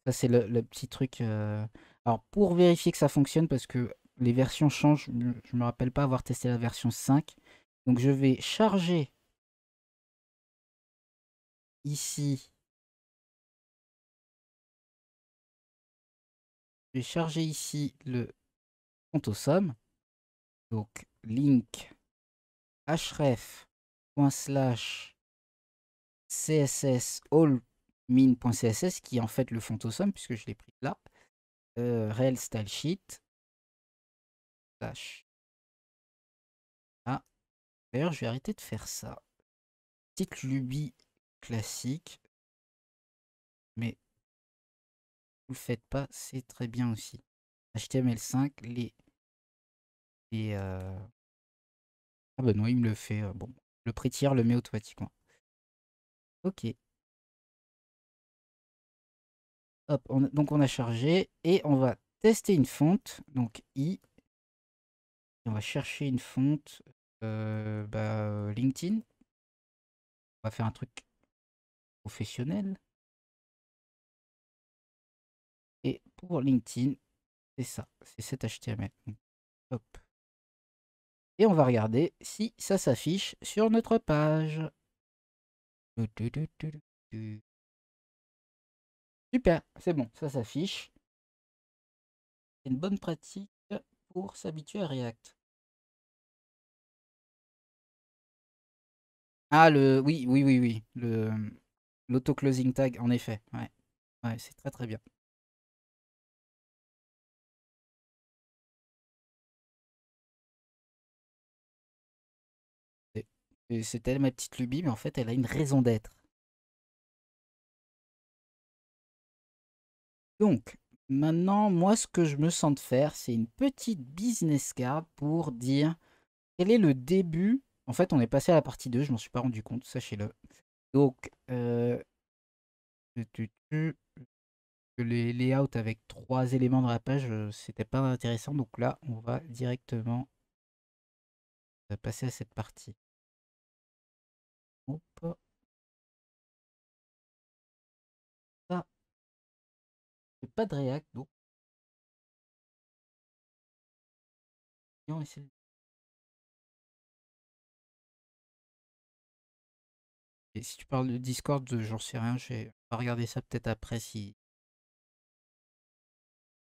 A: Ça, c'est le petit truc. Alors, pour vérifier que ça fonctionne, parce que les versions changent, je me rappelle pas avoir testé la version 5. Donc, je vais charger ici. Je vais charger ici le Fontosum. Donc, link href.slash css allmin.css qui est en fait le Fontosum, puisque je l'ai pris là. Rel style sheet. Slash. Ah, d'ailleurs, je vais arrêter de faire ça. Petite lubie classique. Mais vous le faites pas, c'est très bien aussi. HTML5, Ah ben non, il me le fait. Bon, le prettier le met automatiquement. Ok. Hop, donc on a chargé et on va tester une fonte. Donc I. Et on va chercher une fonte. LinkedIn. On va faire un truc professionnel. Et pour LinkedIn, c'est ça. C'est cet HTML. Donc, hop. Et on va regarder si ça s'affiche sur notre page. Super, c'est bon, ça s'affiche. C'est une bonne pratique pour s'habituer à React. Ah, oui. L'auto-closing tag, en effet. Ouais, ouais, c'est très très bien. Et c'était ma petite lubie, mais en fait, elle a une raison d'être. Donc, maintenant, moi, ce que je me sens de faire, c'est une petite business card pour dire quel est le début. En fait, on est passé à la partie 2, je m'en suis pas rendu compte, sachez-le. Donc, les layouts avec 3 éléments de rappage, c'était pas intéressant. Donc là, on va directement passer à cette partie. Hop, ça, c'est pas de React, donc on essaie de- Et si tu parles de Discord, j'en sais rien, je vais regarder ça peut-être après si.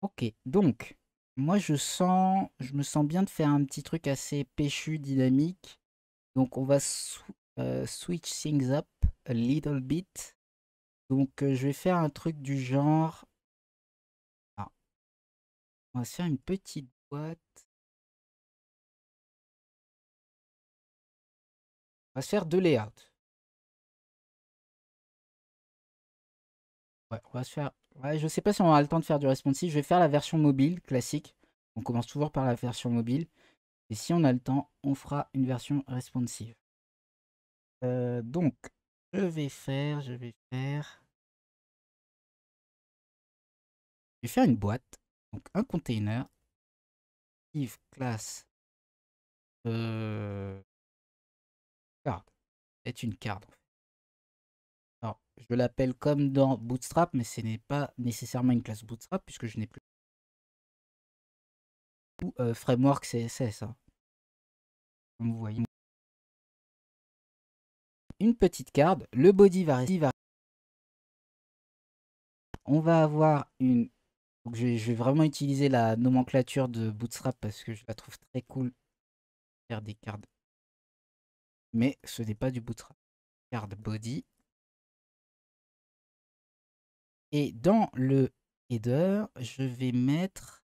A: Ok, donc, moi je me sens bien de faire un petit truc assez péchu, dynamique. Donc on va switch things up a little bit. Donc je vais faire un truc du genre. Ah, on va se faire une petite boîte. On va se faire 2 layouts. Ouais, on va se faire. Ouais, je sais pas si on aura le temps de faire du responsive. Je vais faire la version mobile classique. On commence toujours par la version mobile. Et si on a le temps, on fera une version responsive. Donc, je vais faire une boîte. Donc, un container. If class euh, card est une card. Alors, je l'appelle comme dans Bootstrap, mais ce n'est pas nécessairement une classe Bootstrap puisque je n'ai plus framework CSS, hein, comme vous voyez. Une petite carte, le body va rester. On va avoir une. Donc je vais vraiment utiliser la nomenclature de Bootstrap parce que je la trouve très cool. Faire des cartes. Mais ce n'est pas du Bootstrap. Card body. Et dans le header, je vais mettre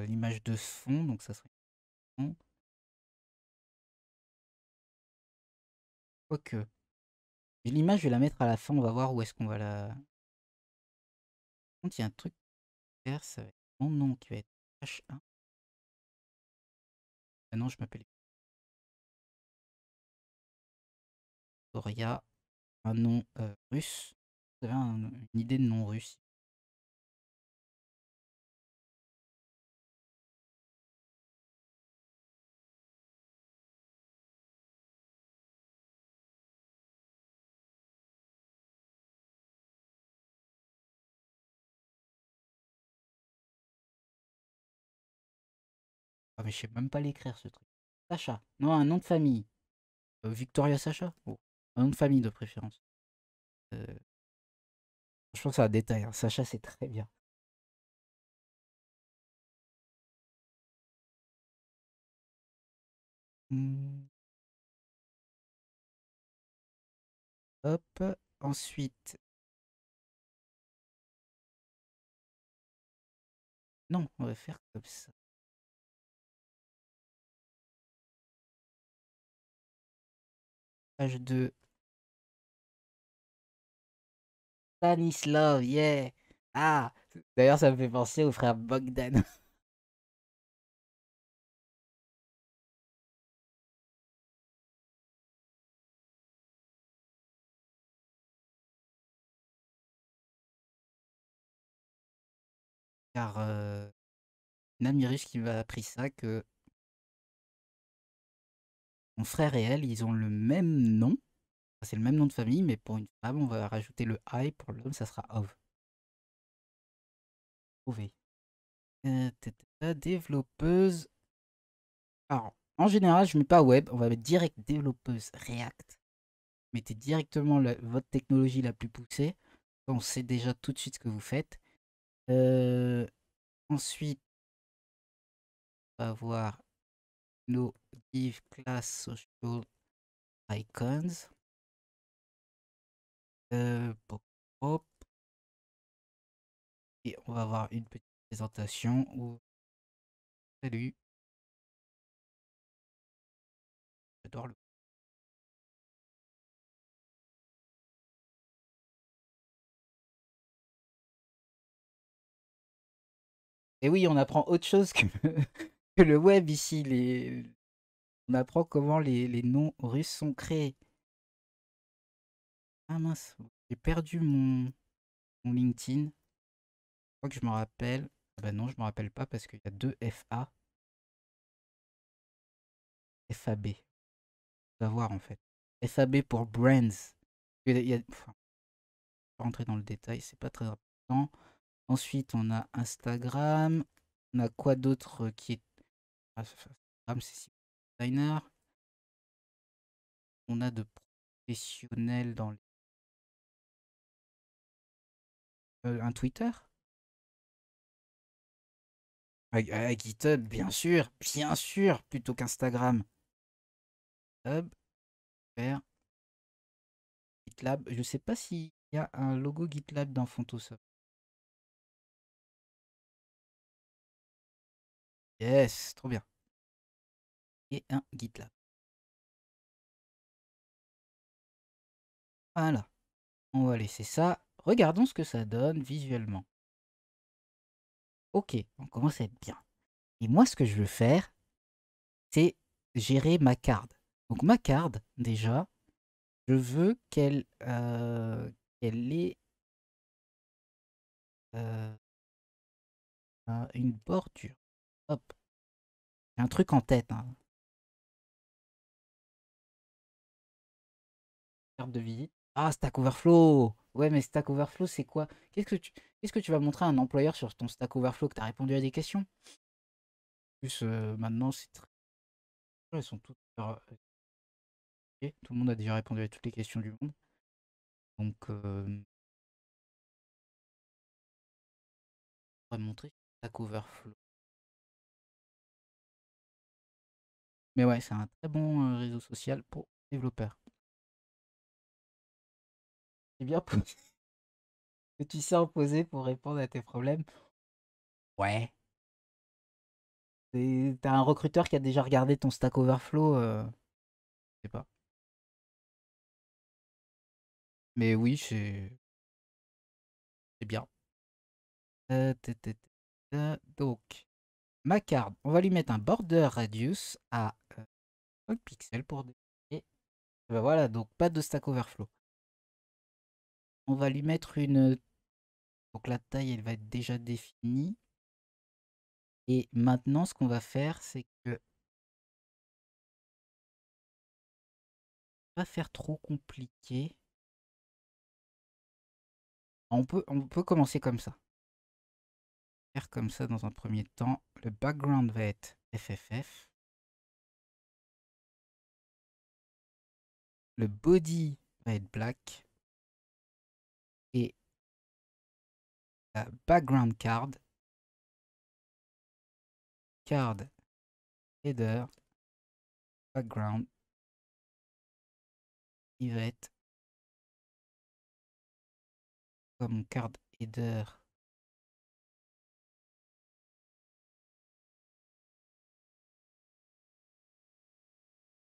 A: l'image de fond. Donc ça serait fond. Quoique. L'image, je vais la mettre à la fin. On va voir où est-ce qu'on va la. Par contre, il y a un truc à faire. Ça va être mon nom qui va être H1. Ah non, je m'appelle Victoria. Un nom russe. Vous avez une idée de nom russe? Ah, mais je sais même pas l'écrire ce truc. Sacha. Non, un nom de famille. Victoria Sacha. Oh. Un nom de famille de préférence. Euh, je pense que c'est un détail, hein. Sacha, c'est très bien. Hmm, hop. Ensuite. Non, on va faire comme ça. Page 2. Stanislav, yeah. Ah, d'ailleurs, ça me fait penser au frère Bogdan. Car une amie russe qui m'a appris ça, que mon frère et elle, ils ont le même nom. C'est le même nom de famille, mais pour une femme, on va rajouter le I. Pour l'homme, ça sera Ov. Trouvé. Développeuse. Alors, en général, je mets pas web, on va mettre direct développeuse React. Mettez directement votre technologie la plus poussée. On sait déjà tout de suite ce que vous faites. Euh, ensuite, on va avoir nos div class social icons. Pop, pop. Et on va avoir une petite présentation ou salut. J'adore le. Et oui, on apprend autre chose que, que le web ici. On apprend comment les noms russes sont créés. Ah mince, j'ai perdu mon LinkedIn. Je crois que je me rappelle. Ah bah non, je me rappelle pas parce qu'il y a deux FA. FAB. On va voir en fait. FAB pour brands. Enfin, pas rentrer dans le détail, c'est pas très important. Ensuite, on a Instagram. On a quoi d'autre qui est. Ah, Instagram, c'est designer. On a de professionnels dans un Twitter. GitHub, bien sûr, plutôt qu'Instagram. GitHub, faire GitLab. Je sais pas s'il y a un logo GitLab dans Fontosoft. Yes, trop bien. Et un GitLab. Voilà, on va laisser ça. Regardons ce que ça donne visuellement. Ok, on commence à être bien. Et moi, ce que je veux faire, c'est gérer ma card. Donc ma card, déjà, je veux qu'elle ait euh, une bordure. Hop, j'ai un truc en tête, hein. Carte de visite. Ah, Stack Overflow. Ouais, mais Stack Overflow, c'est quoi? Qu'est-ce que tu vas montrer à un employeur sur ton Stack Overflow que tu as répondu à des questions? En plus, maintenant, c'est très. Elles sont toutes. Tout le monde a déjà répondu à toutes les questions du monde. Donc, on va montrer Stack Overflow. Mais ouais, c'est un très bon réseau social pour développeurs. C'est bien que tu sais en poser pour répondre à tes problèmes. Ouais. T'as un recruteur qui a déjà regardé ton Stack Overflow, je sais pas. Mais oui, c'est bien. Donc, ma carte, on va lui mettre un border radius à 5 pixels pour. Et ben voilà, donc pas de Stack Overflow. On va lui mettre une. Donc la taille, elle va être déjà définie. Et maintenant, ce qu'on va faire, c'est que pas faire trop compliqué. On peut commencer comme ça. Faire comme ça dans un premier temps. Le background va être FFF. Le body va être black. Et la background card header, background, il va être comme card header.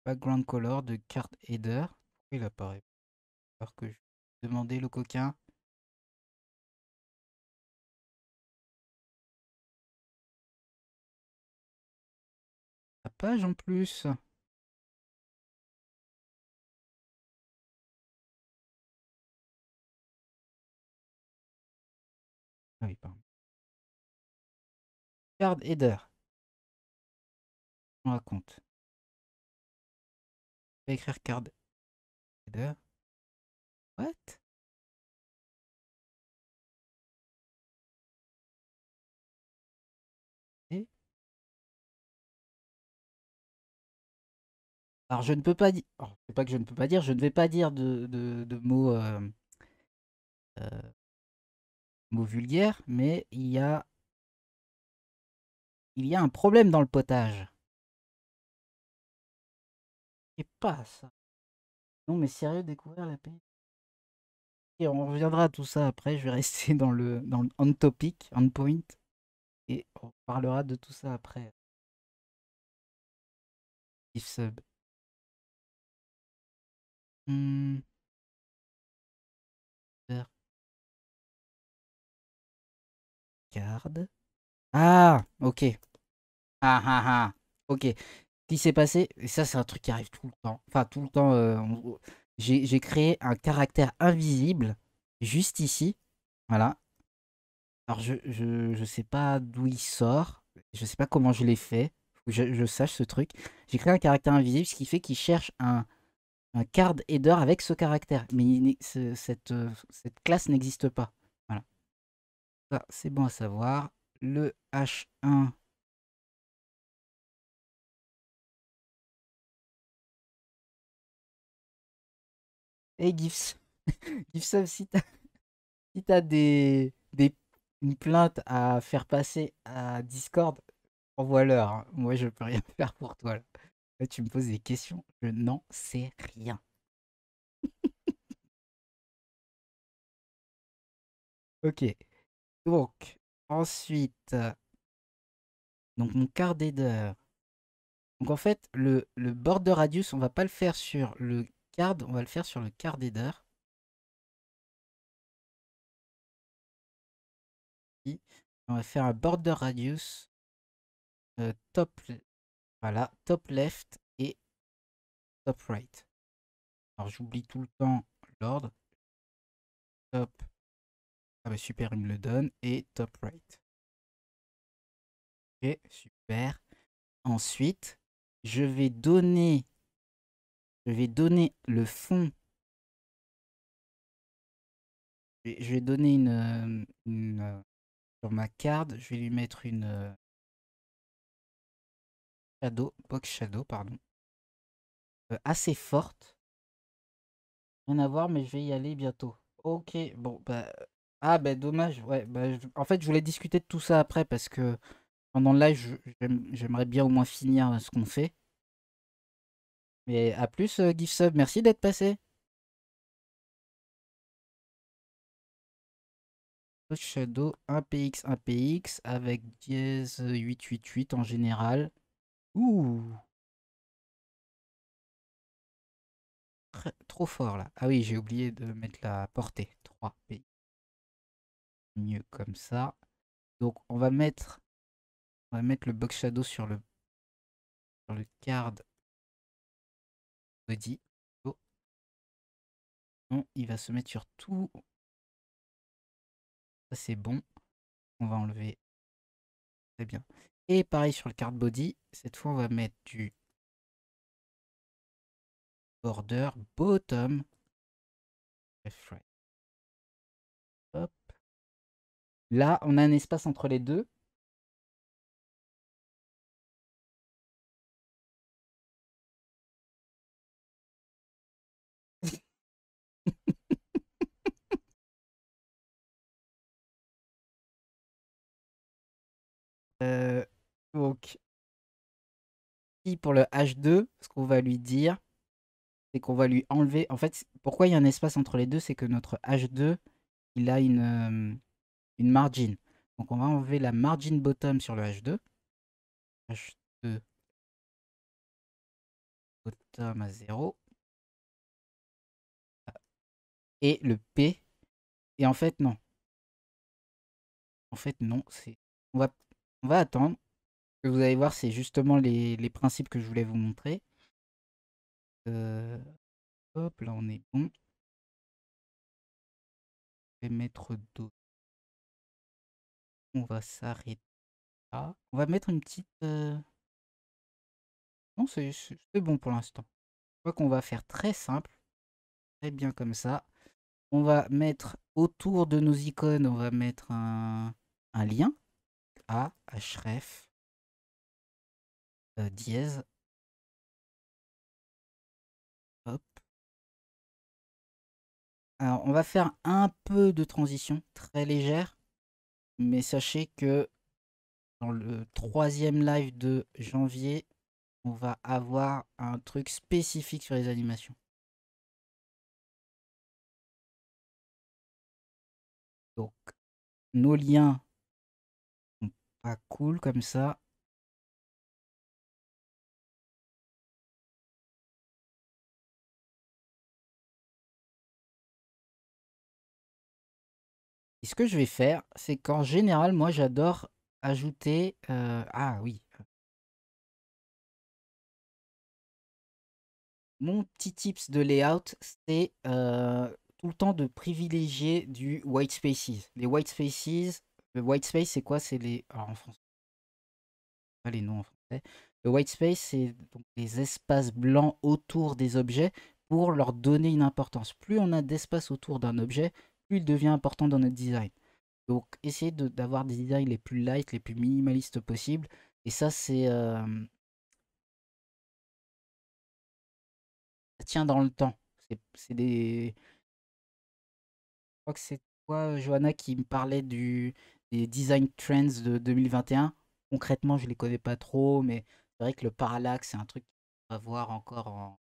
A: Background color de card header. Pourquoi il apparaît? Alors que je demandais le coquin. La page en plus. Ah oui, pardon. Card header. On raconte. Je vais écrire card header. What? Et alors je ne peux pas dire. C'est pas que je ne peux pas dire, je ne vais pas dire de mots, mots vulgaires, mais il y a un problème dans le potage. Et pas ça. Non mais sérieux, découvrir la paix. Et on reviendra à tout ça après, je vais rester dans le on topic, on point. et on parlera de tout ça après. If sub. Hmm, Card. Ah, ok. Ah, ah, ah. Ok. Ce qui s'est passé, et ça, c'est un truc qui arrive tout le temps. Enfin, tout le temps. J'ai créé un caractère invisible juste ici. Voilà. Alors, je sais pas d'où il sort. Je sais pas comment je l'ai fait. Faut que je sache ce truc. J'ai créé un caractère invisible, ce qui fait qu'il cherche un card header avec ce caractère. Mais cette classe n'existe pas. Voilà. Ça, c'est bon à savoir. Le H1. Et GIFs. GIFs, si t'as une plainte à faire passer à Discord, envoie-leur, hein. Moi, je peux rien faire pour toi, là. Là, tu me poses des questions, je n'en sais rien. Ok. Donc, ensuite, donc mon card header. Donc, en fait, le border radius, on va pas le faire sur le card, on va le faire sur le card header. Ici. On va faire un border radius top, voilà, top left et top right. Alors, j'oublie tout le temps l'ordre. Top. Ah bah super, il me le donne. Et top right. Ok, super. Ensuite, je vais donner, je vais donner le fond. Je vais donner sur ma carte, je vais lui mettre une shadow, box shadow, pardon, assez forte. Rien à voir, mais je vais y aller bientôt. Ok, bon, bah, ah bah dommage, ouais, bah, en fait, je voulais discuter de tout ça après parce que pendant le live, j'aimerais bien au moins finir ce qu'on fait. Mais à plus, GiveSub, merci d'être passé. Shadow 1px 1px avec dièse 888 en général. Ouh, trop fort là. Ah oui, j'ai oublié de mettre la portée. 3p. Mieux comme ça. Donc on va mettre le box shadow sur le card body. Oh, non, il va se mettre sur tout. Ça c'est bon. On va enlever. Très bien. Et pareil sur le card body. Cette fois on va mettre du border bottom. Left, right. Hop. Là, on a un espace entre les deux. Euh, donc, ici, pour le H2, ce qu'on va lui dire, c'est qu'on va lui enlever. En fait, pourquoi il y a un espace entre les deux, c'est que notre H2, il a une margin. Donc, on va enlever la margin bottom sur le H2. H2 bottom à 0. Et le P. Et en fait, non. En fait, non. On va, on va attendre. Ce que vous allez voir, c'est justement les principes que je voulais vous montrer. Euh, hop, là, on est bon. Je vais mettre d'autres. On va s'arrêter là. On va mettre une petite. Non, c'est bon pour l'instant. Je crois qu'on va faire très simple, très bien comme ça. On va mettre autour de nos icônes, on va mettre un lien à href dièse. Hop. Alors, on va faire un peu de transition, très légère, mais sachez que dans le troisième live de janvier, on va avoir un truc spécifique sur les animations. Donc, nos liens Ah, cool comme ça. Et ce que je vais faire, c'est qu'en général, moi, j'adore ajouter... ah oui, mon petit tips de layout, c'est tout le temps de privilégier du white spaces. Les white spaces, le white space, c'est quoi? C'est les... Alors en français, pas les noms en français. Le white space, c'est donc les espaces blancs autour des objets pour leur donner une importance. Plus on a d'espace autour d'un objet, plus il devient important dans notre design. Donc, essayez d'avoir des designs les plus light, les plus minimalistes possibles. Et ça, ça tient dans le temps. C'est des... Je crois que c'est toi, Johanna, qui me parlait des design trends de 2021. Concrètement, je les connais pas trop, mais c'est vrai que le parallaxe, c'est un truc qu'on va voir encore en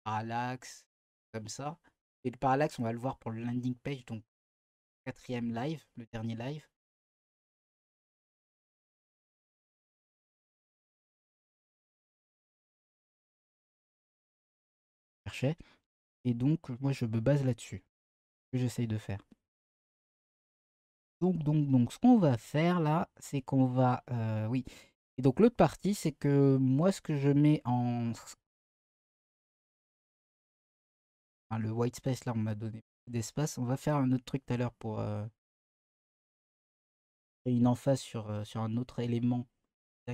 A: parallaxe, comme ça. Et le parallaxe, on va le voir pour le landing page, donc quatrième live, le dernier live. Je cherchais. Et donc, moi, je me base là-dessus. Ce que j'essaye de faire. Donc, ce qu'on va faire là, c'est qu'on va... oui. Et donc, l'autre partie, c'est que moi, ce que je mets en... enfin, le white space, là, on m'a donné d'espace. On va faire un autre truc tout à l'heure pour une emphase sur un autre élément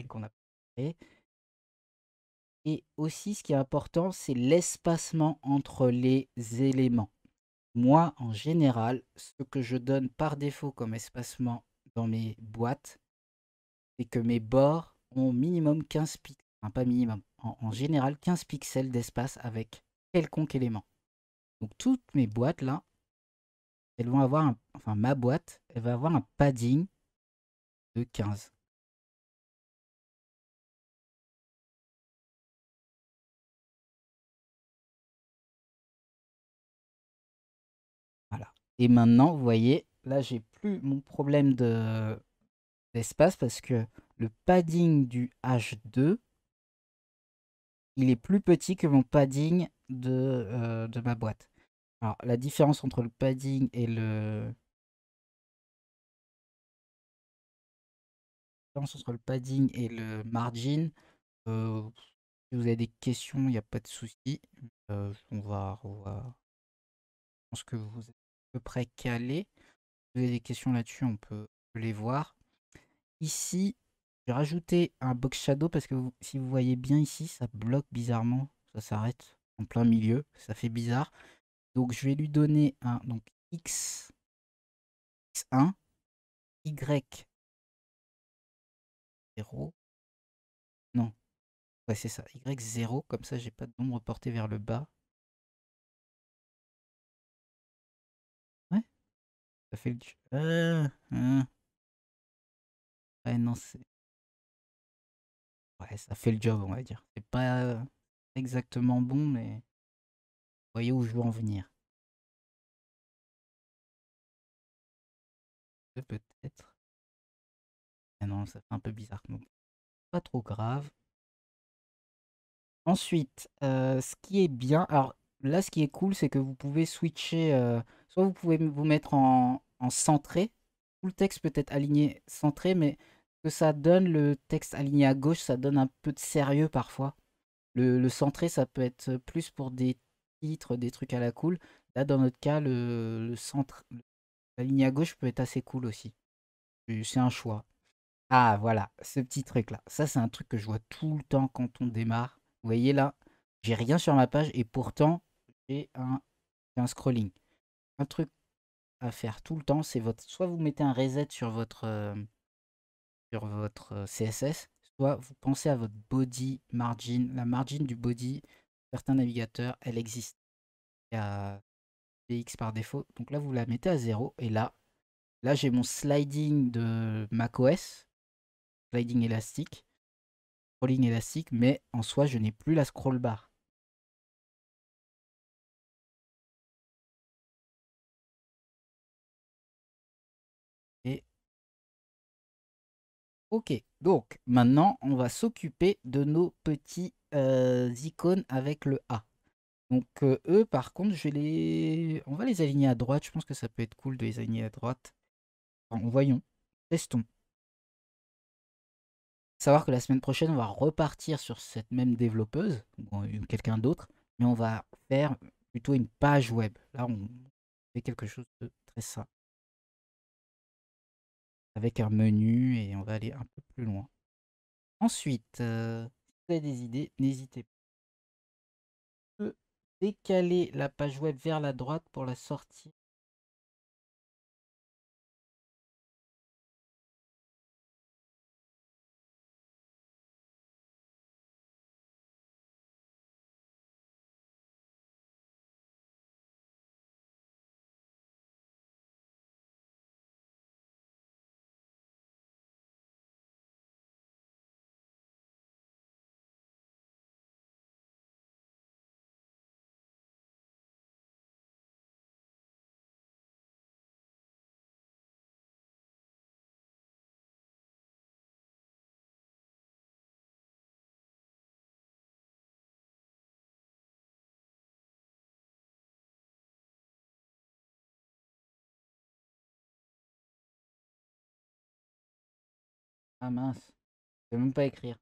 A: qu'on a créé. Et aussi, ce qui est important, c'est l'espacement entre les éléments. Moi, en général, ce que je donne par défaut comme espacement dans mes boîtes, c'est que mes bords ont minimum 15 pixels, enfin pas minimum, en général 15 pixels d'espace avec quelconque élément. Donc toutes mes boîtes là, elles vont avoir enfin ma boîte, elle va avoir un padding de 15. Voilà. Et maintenant, vous voyez, là j'ai plus mon problème d'espace parce que le padding du H2, il est plus petit que mon padding de ma boîte. Alors la différence entre le padding et le margin. Si vous avez des questions, il n'y a pas de souci. Je pense que vous êtes à peu près calé. Si vous avez des questions là-dessus, on peut les voir. Ici, j'ai rajouté un box shadow parce que si vous voyez bien ici, ça bloque bizarrement. Ça s'arrête en plein milieu. Ça fait bizarre. Donc je vais lui donner un donc X1, Y0. Non, ouais, c'est ça. Y0, comme ça, j'ai pas de nombre porté vers le bas. Ouais, ça fait le... Ouais, non, ouais, ça fait le job, on va dire. C'est pas exactement bon, mais vous voyez où je veux en venir. Peut-être. Ah non, ça fait un peu bizarre. Donc, pas trop grave. Ensuite, ce qui est bien, alors là, ce qui est cool, c'est que vous pouvez switcher, soit vous pouvez vous mettre en centré. Tout le texte peut être aligné centré, mais que ça donne le texte aligné à gauche, ça donne un peu de sérieux parfois. Le centré, ça peut être plus pour des titres, des trucs à la cool. Là, dans notre cas, le centre, la ligne à gauche peut être assez cool aussi. C'est un choix. Ah, voilà, ce petit truc-là. Ça, c'est un truc que je vois tout le temps quand on démarre. Vous voyez là, j'ai rien sur ma page et pourtant, j'ai un scrolling. Un truc à faire tout le temps, c'est soit vous mettez un reset sur votre CSS, soit vous pensez à votre body margin. La margin du body, certains navigateurs, elle existe. Il y a PX par défaut. Donc là, vous la mettez à 0. Et là j'ai mon sliding de macOS, sliding élastique, scrolling élastique, mais en soi, je n'ai plus la scroll bar. Ok, donc maintenant on va s'occuper de nos petits icônes avec le A. Donc eux par contre on va les aligner à droite, je pense que ça peut être cool de les aligner à droite. Enfin, voyons, testons. Savoir que la semaine prochaine on va repartir sur cette même développeuse, ou quelqu'un d'autre, mais on va faire plutôt une page web. Là on fait quelque chose de très simple, avec un menu et on va aller un peu plus loin. Ensuite, si vous avez des idées, n'hésitez pas. Peut décaler la page web vers la droite pour la sortir. Ah mince, je peux même pas écrire.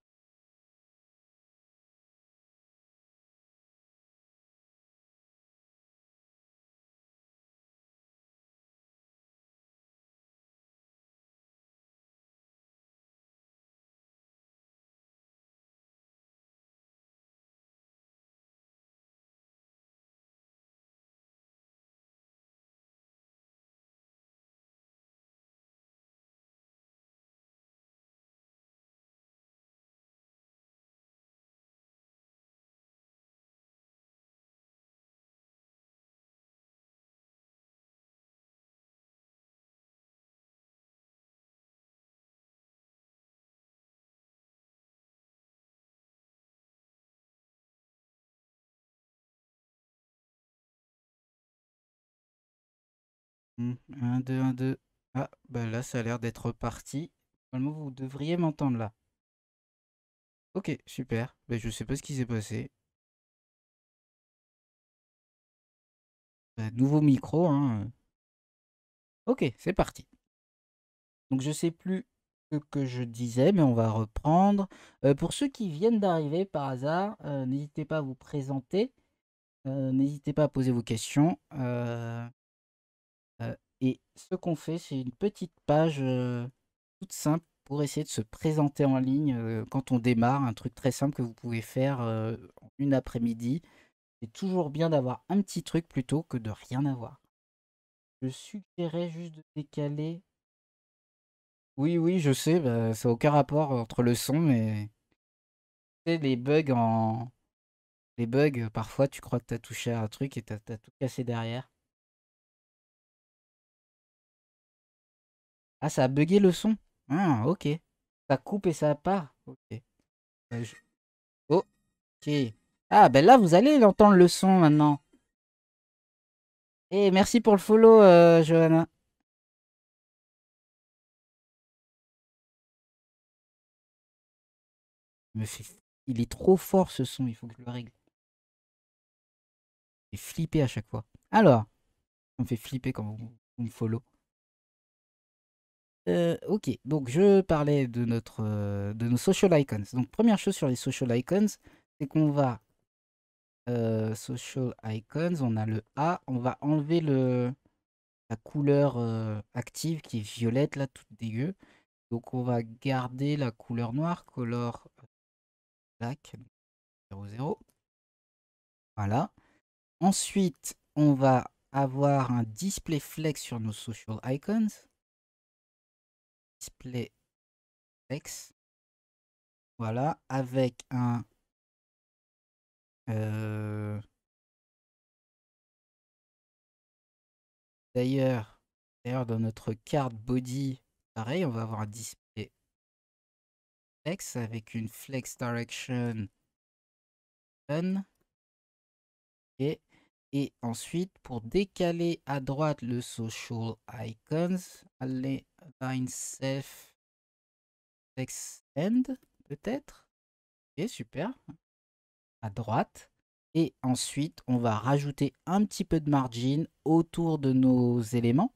A: Un, deux, un, deux. Ah, bah là, ça a l'air d'être reparti. Normalement, vous devriez m'entendre là. Ok, super. Bah, je sais pas ce qui s'est passé. Bah, nouveau micro, hein. Ok, c'est parti. Donc, je sais plus ce que je disais, mais on va reprendre. Pour ceux qui viennent d'arriver par hasard, n'hésitez pas à vous présenter. N'hésitez pas à poser vos questions. Et ce qu'on fait, c'est une petite page toute simple pour essayer de se présenter en ligne quand on démarre. Un truc très simple que vous pouvez faire en une après-midi. C'est toujours bien d'avoir un petit truc plutôt que de rien avoir. Je suggérais juste de décaler. Oui, oui, je sais, bah, ça n'a aucun rapport entre le son, mais tu sais, les bugs, parfois tu crois que tu as touché à un truc et t'as tout cassé derrière. Ah, ça a bugué le son? Ah, ok. Ça coupe et ça part. Ok. Je- Ok. Ah, ben là, vous allez l'entendre le son maintenant. Et merci pour le follow, Johanna. Il me fait... Il est trop fort ce son, il faut que je le règle. Il fait flipper à chaque fois. Alors, ça me fait flipper quand vous me follow. Ok, donc je parlais de nos social icons. Donc première chose sur les social icons, c'est qu'on va social icons, on a le A, on va enlever la couleur active qui est violette là, toute dégueu. Donc on va garder la couleur noire, color black 00. Voilà. Ensuite, on va avoir un display flex sur nos social icons. Display flex. Voilà, avec un euh, d'ailleurs, dans notre carte body, pareil, on va avoir un display flex avec une flex direction on. Et, et ensuite, pour décaler à droite le social icons, allez align self text end, peut-être. Ok, super. À droite. Et ensuite, on va rajouter un petit peu de margin autour de nos éléments.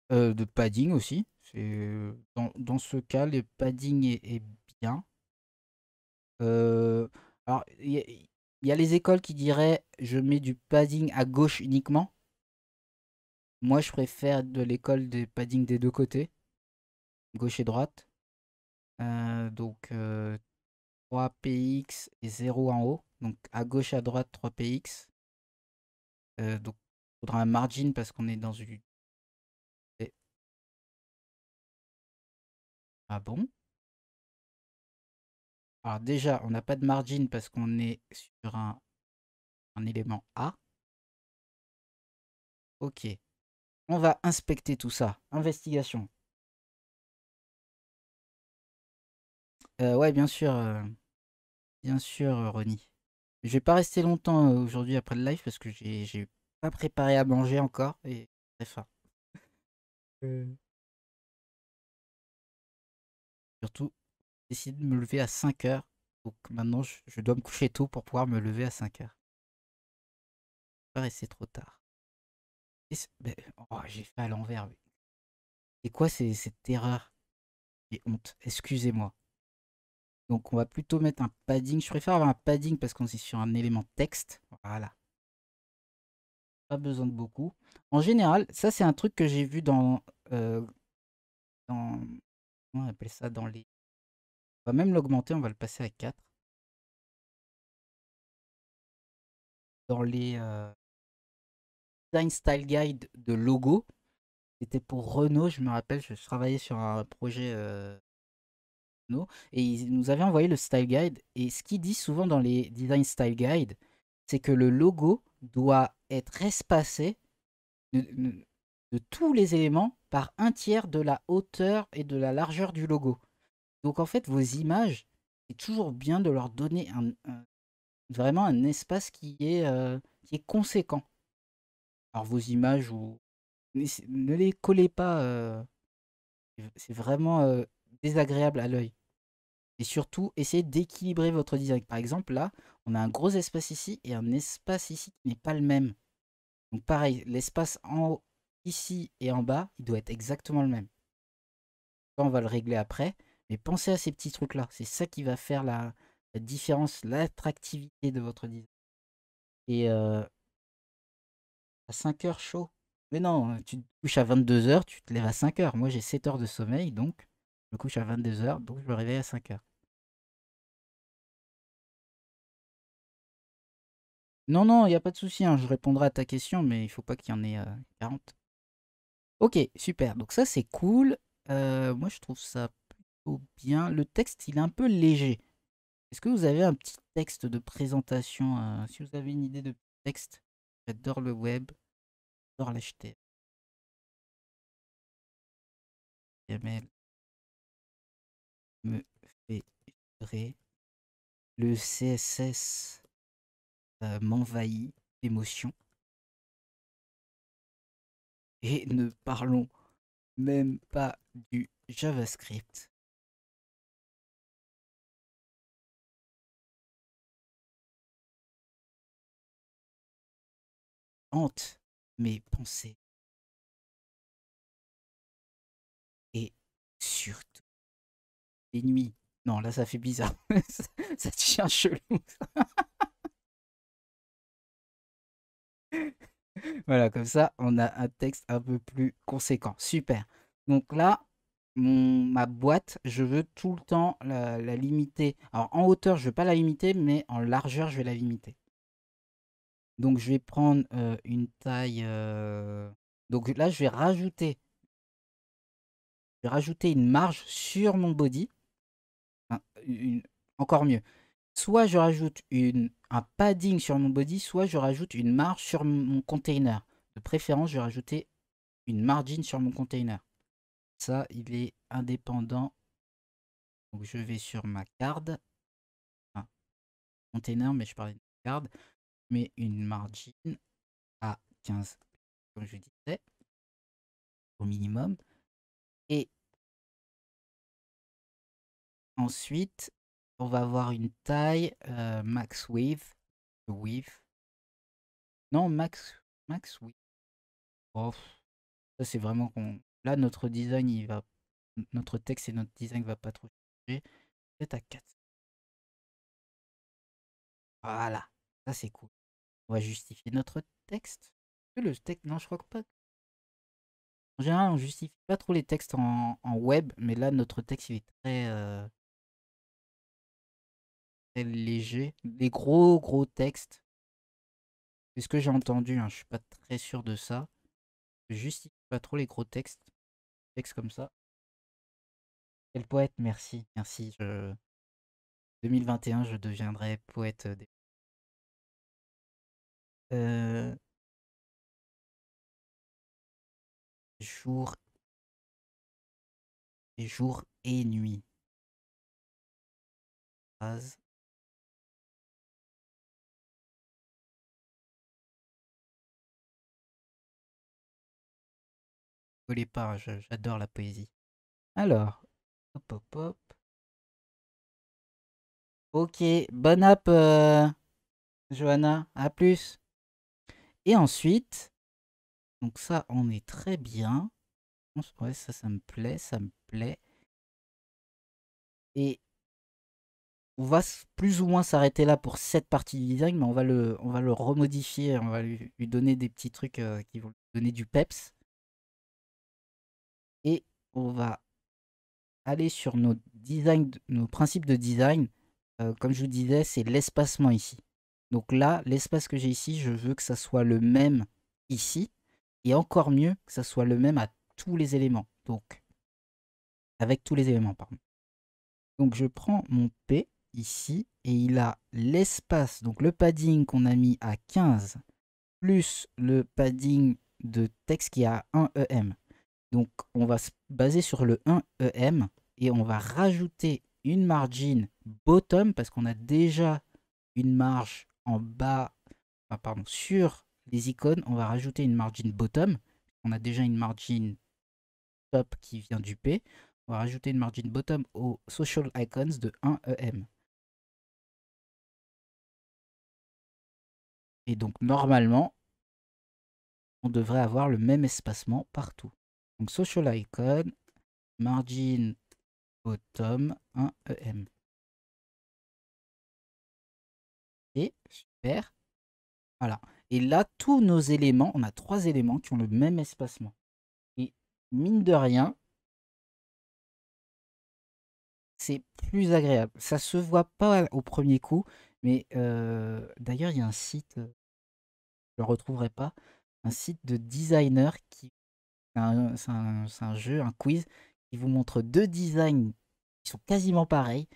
A: De padding aussi. Dans ce cas, le padding est bien. Alors, il y a les écoles qui diraient je mets du padding à gauche uniquement. Moi, je préfère de l'école des padding des deux côtés, gauche et droite. Donc, 3px et 0 en haut. Donc, à gauche et à droite, 3px. Donc, il faudra un margin parce qu'on est dans une. Ah bon? Alors, déjà, on n'a pas de margin parce qu'on est sur un élément A. Ok. On va inspecter tout ça. Investigation. Ouais, bien sûr, Ronnie. Je vais pas rester longtemps aujourd'hui après le live parce que j'ai pas préparé à manger encore et très faim. Surtout, j'ai décidé de me lever à 5 heures. Donc maintenant, je dois me coucher tôt pour pouvoir me lever à 5 heures. Pas rester trop tard. Oh, j'ai fait à l'envers. Et quoi, c'est cette erreur? J'ai honte. Excusez-moi. Donc on va plutôt mettre un padding. Je préfère avoir un padding parce qu'on est sur un élément texte. Voilà. Pas besoin de beaucoup. En général, ça c'est un truc que j'ai vu euh, dans. Comment on appelle ça? Dans les. On va même l'augmenter, on va le passer à 4. Dans les Design Style Guide de logo, c'était pour Renault, je me rappelle, je travaillais sur un projet Renault, et ils nous avaient envoyé le Style Guide. Et ce qu'ils disent souvent dans les Design Style Guide, c'est que le logo doit être espacé de tous les éléments par un tiers de la hauteur et de la largeur du logo. Donc en fait, vos images, c'est toujours bien de leur donner vraiment un espace qui est conséquent. Alors vos images, ne les collez pas, c'est vraiment désagréable à l'œil. Et surtout, essayez d'équilibrer votre design. Par exemple, là, on a un gros espace ici et un espace ici qui n'est pas le même. Donc pareil, l'espace en haut, ici et en bas, il doit être exactement le même. Ça, on va le régler après. Mais pensez à ces petits trucs-là. C'est ça qui va faire la différence, l'attractivité de votre design. Et à 5 heures chaud. Mais non, tu te couches à 22 heures, tu te lèves à 5 heures. Moi, j'ai 7 heures de sommeil, donc je me couche à 22 heures, donc je me réveille à 5 heures. Non, non, il n'y a pas de souci, hein, je répondrai à ta question, mais il faut pas qu'il y en ait 40. Ok, super. Donc ça, c'est cool. Moi, je trouve ça plutôt bien. Le texte, il est un peu léger. Est-ce que vous avez un petit texte de présentation si vous avez une idée de texte, j'adore le web, j'adore l'acheter. HTML me fait vibrer. Le CSS m'envahit d'émotion. Et ne parlons même pas du JavaScript. Hante mes pensées. Et surtout les nuits. Non, là ça fait bizarre. Ça devient chelou. Voilà, comme ça, on a un texte un peu plus conséquent. Super. Donc là, ma boîte, je veux tout le temps la limiter. Alors en hauteur, je ne veux pas la limiter, mais en largeur, je vais la limiter. Donc je vais prendre une taille. Donc là, je vais rajouter une marge sur mon body. Enfin, encore mieux. Soit je rajoute un padding sur mon body, soit je rajoute une marge sur mon container. De préférence, je vais rajouter une margin sur mon container. Ça, il est indépendant. Donc je vais sur ma card. Enfin, container, mais je parlais de card. Je mets une margin à 15, comme je disais, au minimum. Et Ensuite, on va avoir une taille max width. Non, max width. Oh, ça c'est vraiment qu'on. Là, notre design, notre texte et notre design va pas trop changer. Peut-être à 4. Voilà, ça c'est cool. On va justifier notre texte. Le texte, non, je crois que pas. En général, on justifie pas trop les textes en web, mais là, notre texte, il est très léger. Les gros textes, c'est ce que j'ai entendu, hein, je suis pas très sûr de ça. Je justifie pas trop les gros textes comme ça. Quel poète, merci, merci. 2021, je deviendrai poète. Euh, jour jour et nuit. Phrase. Rigolez pas, j'adore la poésie. Alors, hop hop hop. Ok, bonne app, Johanna, à plus. Et ensuite, donc ça, on est très bien. Ouais, ça me plaît, ça me plaît. Et on va plus ou moins s'arrêter là pour cette partie du design, mais on va le remodifier, on va lui donner des petits trucs qui vont lui donner du peps. Et on va aller sur nos designs, nos principes de design. Comme je vous disais, c'est l'espacement ici. Donc là, l'espace que j'ai ici, je veux que ça soit le même ici. Et encore mieux, que ça soit le même à tous les éléments. Donc, avec tous les éléments, pardon. Donc je prends mon P ici et il a l'espace, donc le padding qu'on a mis à 15 plus le padding de texte qui est à 1 EM. Donc on va se baser sur le 1 EM et on va rajouter une margin bottom parce qu'on a déjà une marge en bas, pardon, sur les icônes, on va rajouter une margin bottom. On a déjà une margin top qui vient du P. On va rajouter une margin bottom aux social icons de 1 EM. Et donc normalement, on devrait avoir le même espacement partout. Donc social icon, margin bottom 1 EM. Et super. Voilà. Et là, tous nos éléments, on a 3 éléments qui ont le même espacement. Et mine de rien, c'est plus agréable. Ça se voit pas au premier coup, mais d'ailleurs, il y a un site, je le retrouverai pas, un site de designer qui c'est un jeu, un quiz qui vous montre 2 designs qui sont quasiment pareils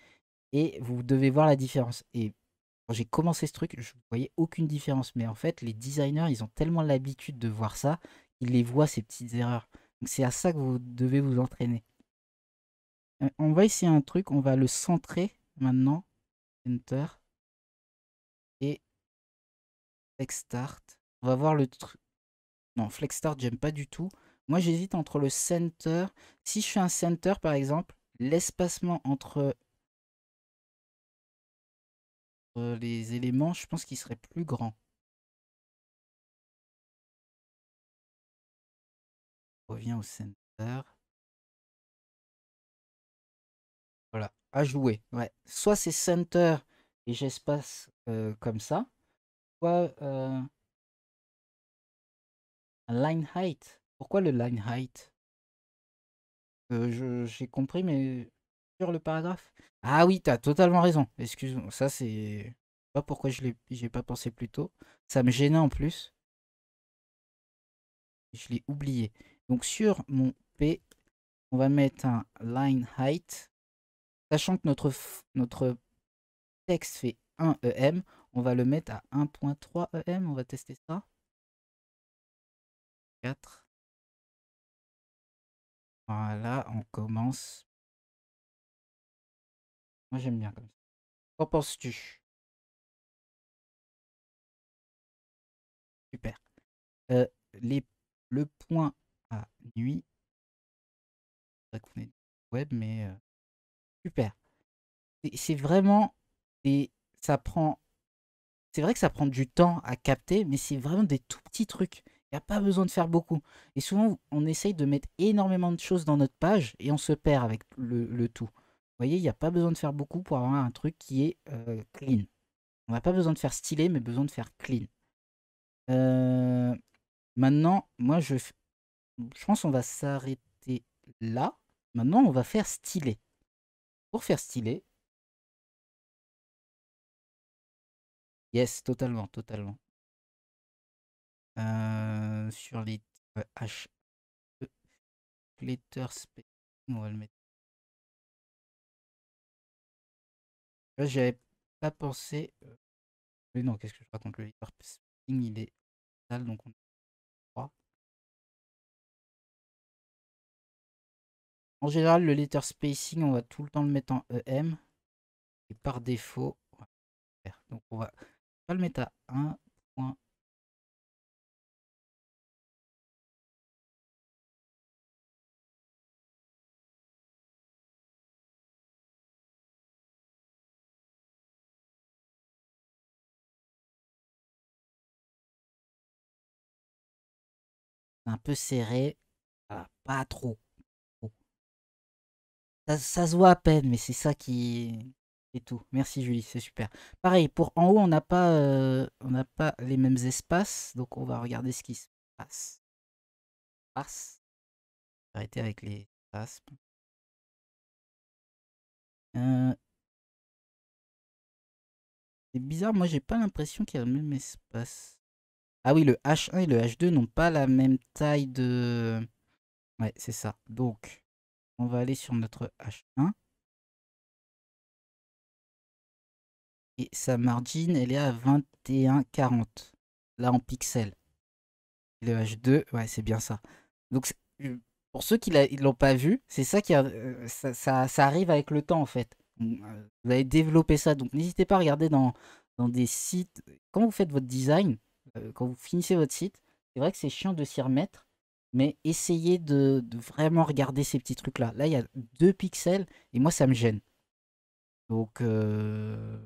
A: et vous devez voir la différence. Et quand j'ai commencé ce truc, je ne voyais aucune différence. Mais en fait, les designers, ils ont tellement l'habitude de voir ça qu'ils les voient, ces petites erreurs. Donc c'est à ça que vous devez vous entraîner. On va essayer un truc, on va le centrer maintenant. Enter. Et Flex Start. On va voir le truc. Non, Flex Start, j'aime pas du tout. Moi, j'hésite entre le center. Si je fais un center, par exemple, l'espacement entre les éléments, je pense qu'il serait plus grand. On revient au center. Voilà, à jouer. Ouais. Soit c'est center et j'espace comme ça, soit un line height. Pourquoi le line height? J'ai compris, mais sur le paragraphe. Ah oui, t'as totalement raison. Excuse-moi, ça c'est. Je sais pas pourquoi j'ai pas pensé plus tôt. Ça me gênait en plus. Je l'ai oublié. Donc sur mon P, on va mettre un line height. Sachant que notre texte fait 1 EM, on va le mettre à 1.3 EM. On va tester ça. 4. Voilà, on commence. Moi j'aime bien comme ça. Qu'en penses-tu? Super. Euh, les, le point à nuit. C'est vrai qu'on est web, mais super. C'est vraiment des, ça prend, c'est vrai que ça prend du temps à capter, mais c'est vraiment des tout petits trucs. Il n'y a pas besoin de faire beaucoup. Et souvent, on essaye de mettre énormément de choses dans notre page et on se perd avec le tout. Vous voyez, il n'y a pas besoin de faire beaucoup pour avoir un truc qui est clean. On n'a pas besoin de faire stylé, mais besoin de faire clean. Euh, Maintenant, je pense qu'on va s'arrêter là. Maintenant, on va faire stylé. Pour faire stylé, yes, totalement, totalement. Sur les H, letter spacing, on va le mettre. Là, j'avais pas pensé. Mais non, qu'est-ce que je raconte? Le letter spacing, il est sale, donc on est 3. En général, le letter spacing, on va tout le temps le mettre en EM. Et par défaut, on va faire. Donc on va pas le mettre à 1 point. Un peu serré. Voilà, pas trop. Ça se voit à peine, mais c'est ça qui est tout. Merci Julie, c'est super. Pareil, pour en haut, on n'a pas les mêmes espaces, donc on va regarder ce qui se passe. Arrêter avec les espaces. Euh, c'est bizarre, moi j'ai pas l'impression qu'il y a le même espace. Ah oui, le H1 et le H2 n'ont pas la même taille de... Ouais, c'est ça. Donc, on va aller sur notre H1. Et sa margin, elle est à 21,40. Là, en pixels. Le H2, ouais, c'est bien ça. Donc, pour ceux qui ne l'ont pas vu, c'est ça qui ça arrive avec le temps, en fait. Vous allez développer ça. Donc, n'hésitez pas à regarder dans des sites. Quand vous faites votre design, quand vous finissez votre site, c'est vrai que c'est chiant de s'y remettre, mais essayez de vraiment regarder ces petits trucs-là. Là, il y a 2 pixels et moi, ça me gêne. Donc, alors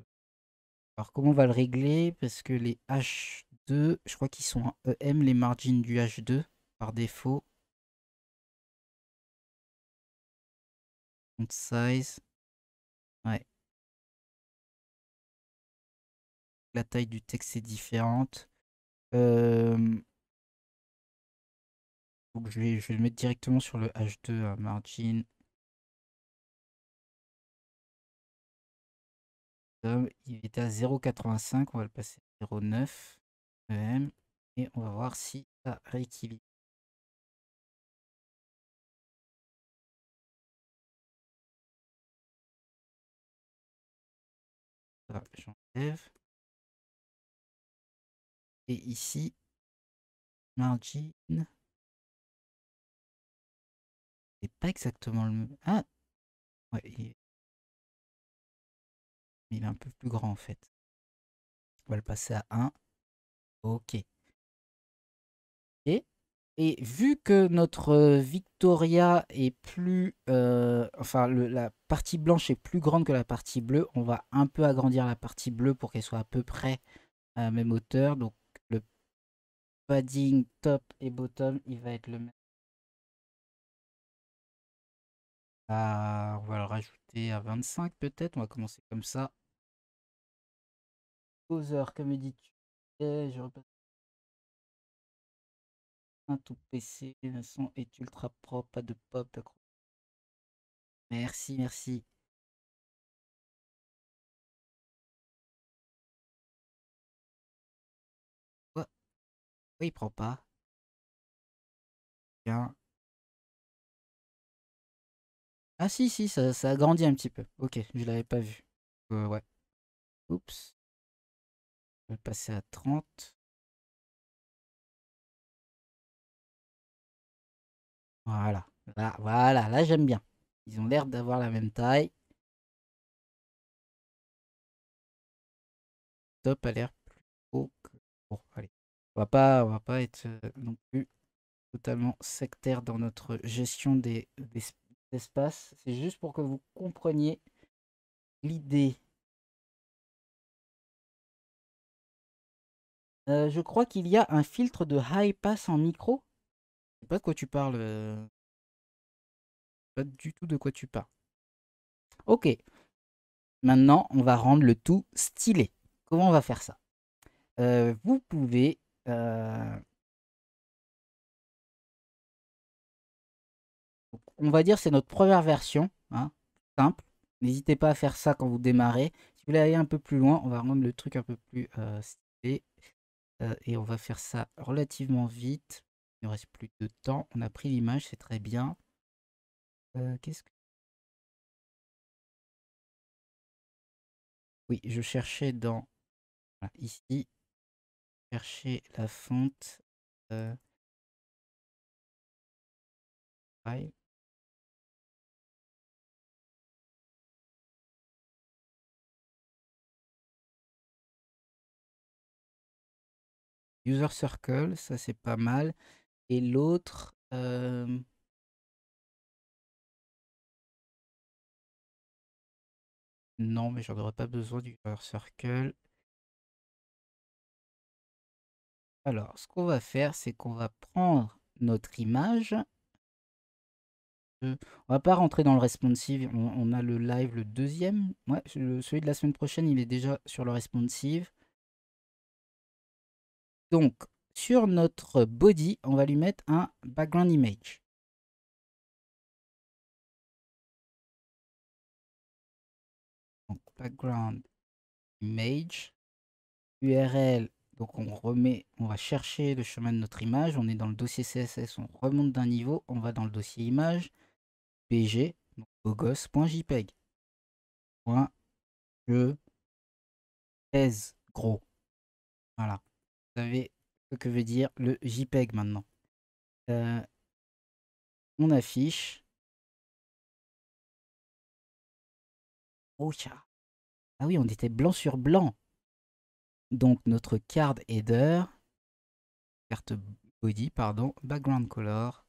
A: comment on va le régler? Parce que les H2, je crois qu'ils sont en EM, les margins du H2, par défaut. Font size. Ouais. La taille du texte est différente. Euh, donc je vais le mettre directement sur le H2 margin. Il était à 0,85. On va le passer à 0,9 EM. Et on va voir si ça rééquilibre. Ça, j'enlève. Et ici, margin. C'est pas exactement le même. Ah, ouais, il est un peu plus grand en fait. On va le passer à 1. Ok. Et, et vu que notre Victoria est plus... enfin, la partie blanche est plus grande que la partie bleue, on va un peu agrandir la partie bleue pour qu'elle soit à peu près à la même hauteur. Donc le padding top et bottom, il va être le même. On va le rajouter à 25 peut-être. On va commencer comme ça. Other, comme dis-tu. Et je repasse un tout PC. Le son est ultra propre, pas de pop. Merci, merci. Quoi? Oui, il prend pas. Bien. Ah si, si, ça a grandi un petit peu. Ok, je l'avais pas vu. Ouais. Oups. Je vais passer à 30. Voilà. Là j'aime bien. Ils ont l'air d'avoir la même taille. Top a l'air plus haut que... Bon, allez. On va pas être non plus totalement sectaire dans notre gestion des espaces. C'est juste pour que vous compreniez l'idée. Je crois qu'il y a un filtre de high pass en micro. Je sais pas de quoi tu parles. Pas du tout de quoi tu parles. Ok, maintenant on va rendre le tout stylé. Comment on va faire ça? Vous pouvez. On va dire c'est notre première version, hein, simple. N'hésitez pas à faire ça quand vous démarrez. Si vous voulez aller un peu plus loin, on va rendre le truc un peu plus stylé. Et on va faire ça relativement vite. Il ne reste plus de temps. On a pris l'image, c'est très bien. Qu'est-ce que... Oui, je cherchais dans... voilà, ici, chercher la fonte. Euh, ouais. User Circle, ça c'est pas mal. Et l'autre... non, mais j'en aurais pas besoin du User Circle. Alors, ce qu'on va faire, c'est qu'on va prendre notre image. On va pas rentrer dans le responsive. On a le live, le deuxième. Ouais, celui de la semaine prochaine, il est déjà sur le responsive. Donc, sur notre body, on va lui mettre un background image. Donc, background image, URL. Donc, on va chercher le chemin de notre image. On est dans le dossier CSS, on remonte d'un niveau. On va dans le dossier image, PG, donc beaugosse.jpg. Point, je pèse gros. Voilà. Vous savez ce que veut dire le JPEG maintenant. Euh, on affiche. Oh, ah oui, on était blanc sur blanc. Donc notre card header, carte body, pardon, background color,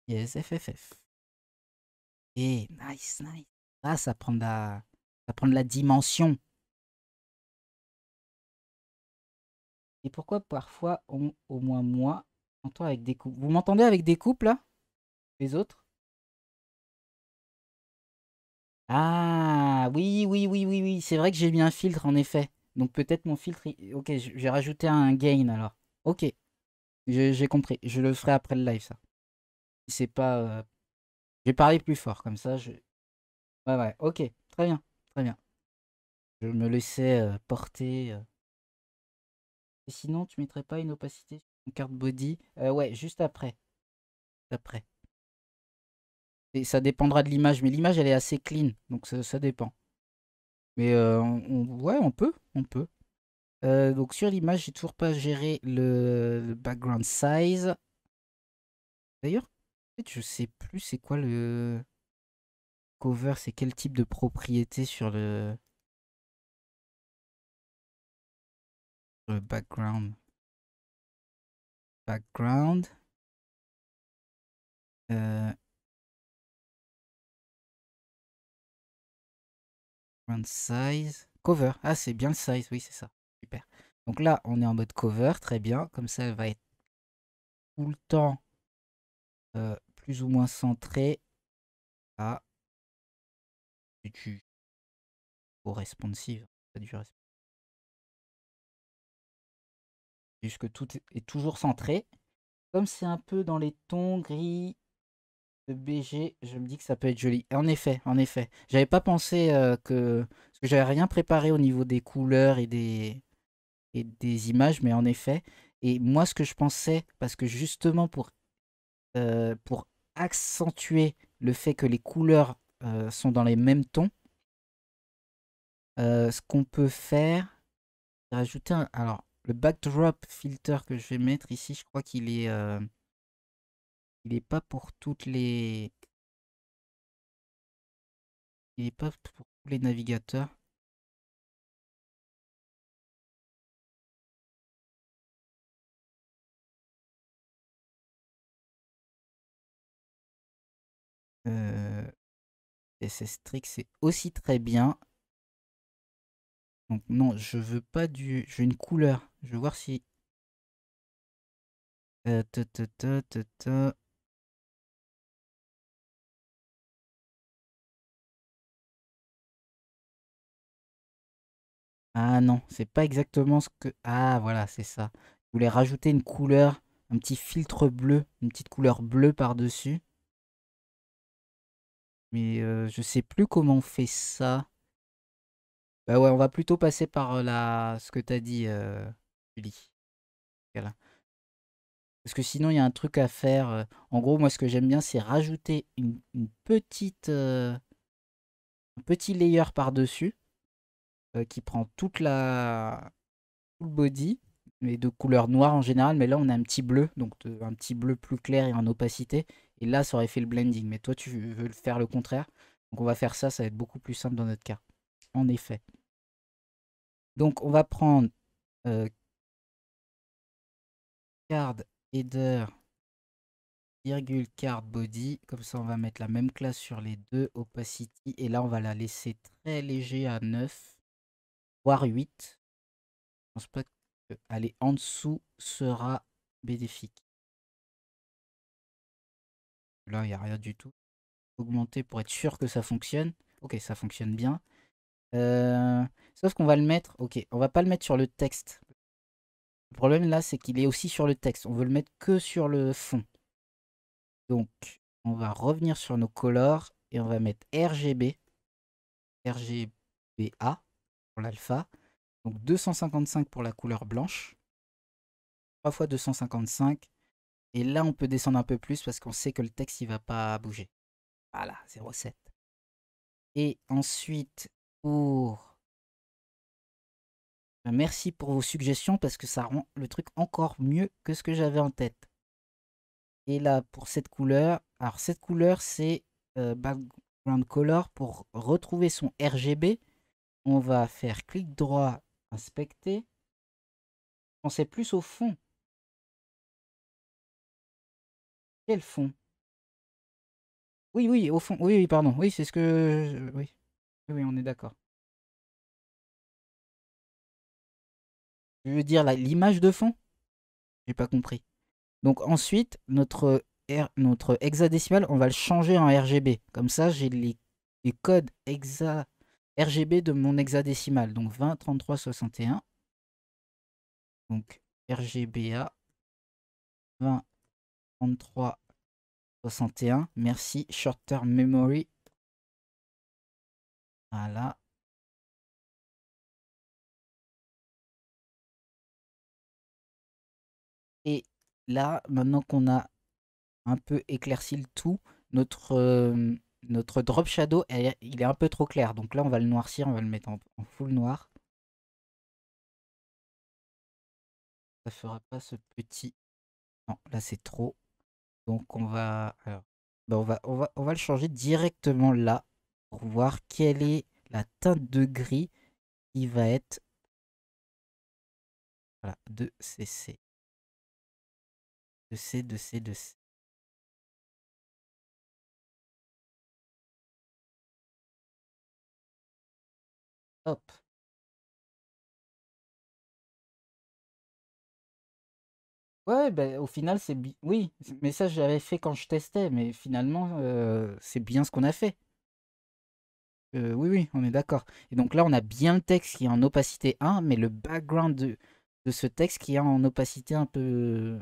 A: yes, FFF. Et nice, nice. Ah, ça prend de la dimension. Et pourquoi parfois, au moins moi, j'entends avec des coupes. Vous m'entendez avec des coupes là? Les autres? Ah, oui, oui, oui, oui, oui. C'est vrai que j'ai mis un filtre en effet. Donc peut-être mon filtre. Ok, j'ai rajouté un gain alors. Ok, j'ai compris. Je le ferai après le live ça. Si c'est pas. J'ai parlé plus fort comme ça. Ouais, ouais. Ok, très bien, très bien. Je me laissais porter. Et sinon, tu mettrais pas une opacité sur ton carte body? Ouais, juste après. Après. Et ça dépendra de l'image, mais l'image elle est assez clean, donc ça dépend. Mais ouais, on peut, on peut. Donc sur l'image, j'ai toujours pas géré le background size. D'ailleurs, en fait, je sais plus c'est quoi le cover, c'est quel type de propriété sur le background. Background. Euh, background size. Cover. Ah, c'est bien le size, oui, c'est ça. Super. Donc là, on est en mode cover, très bien. Comme ça, elle va être tout le temps plus ou moins centrée à du au responsive. Pas du responsive. Puisque tout est toujours centré. Comme c'est un peu dans les tons gris de BG, je me dis que ça peut être joli. En effet, en effet. J'avais pas pensé que... Parce que j'avais rien préparé au niveau des couleurs et des images, mais en effet. Et moi, ce que je pensais, parce que justement pour accentuer le fait que les couleurs sont dans les mêmes tons, ce qu'on peut faire, c'est rajouter un... Alors, le backdrop filter que je vais mettre ici, je crois qu'il est... il est pas pour toutes les... Il est pas pour tous les navigateurs. Euh, CSS strict, c'est aussi très bien. Donc non, je veux pas du... Je veux une couleur. Je veux voir si... Ta, ta, ta, ta, ta. Ah non, c'est pas exactement ce que... Ah voilà, c'est ça. Je voulais rajouter une couleur, un petit filtre bleu, une petite couleur bleue par-dessus. Mais je sais plus comment on fait ça. Bah ouais, on va plutôt passer par ce que t'as dit, Julie. Voilà. Parce que sinon, il y a un truc à faire. En gros, moi, ce que j'aime bien, c'est rajouter une petite, un petit layer par-dessus qui prend tout le body, mais de couleur noire en général. Mais là, on a un petit bleu, donc un petit bleu plus clair et en opacité. Et là, ça aurait fait le blending. Mais toi, tu veux le faire le contraire. Donc, on va faire ça. Ça va être beaucoup plus simple dans notre cas. En effet. Donc, on va prendre card header virgule card body. Comme ça, on va mettre la même classe sur les deux opacity. Et là, on va la laisser très léger à 9, voire 8. Je pense pas qu'aller en dessous sera bénéfique. Là, il n'y a rien du tout. Augmenter pour être sûr que ça fonctionne. Ok, ça fonctionne bien. Euh, Sauf qu'on va le mettre... Ok, on va pas le mettre sur le texte. Le problème là, c'est qu'il est aussi sur le texte. On veut le mettre que sur le fond. Donc, on va revenir sur nos colors et on va mettre RGB. RGBA pour l'alpha. Donc 255 pour la couleur blanche. 3 fois 255. Et là, on peut descendre un peu plus parce qu'on sait que le texte, il va pas bouger. Voilà, 0,7. Et ensuite, pour... Merci pour vos suggestions parce que ça rend le truc encore mieux que ce que j'avais en tête. Et là, pour cette couleur, alors cette couleur, c'est background color. Pour retrouver son RGB, on va faire clic droit, inspecter. On sait plus au fond. Quel fond? Oui, oui, au fond. Oui, oui, pardon. Oui, c'est ce que... Oui, oui, on est d'accord. Je veux dire l'image de fond? J'ai pas compris. Donc ensuite, notre hexadécimal, on va le changer en RGB. Comme ça, j'ai les codes RGB de mon hexadécimal. Donc 20, 33, 61. Donc RGBA 20, 33, 61. Merci. Short Term Memory. Voilà. Et là, maintenant qu'on a un peu éclairci le tout, notre drop shadow, il est un peu trop clair. Donc là, on va le noircir, on va le mettre en full noir. Ça fera pas ce petit... Non, là c'est trop. Donc on va... Alors, ben, on va le changer directement là pour voir quelle est la teinte de gris qui va être... Voilà, de CC. De C, de C, de C. Hop. Ouais, ben, au final, c'est... Oui, mais ça, j'avais fait quand je testais, mais finalement, c'est bien ce qu'on a fait. Oui, oui, on est d'accord. Et donc là, on a bien le texte qui est en opacité 1, mais le background de ce texte qui est en opacité un peu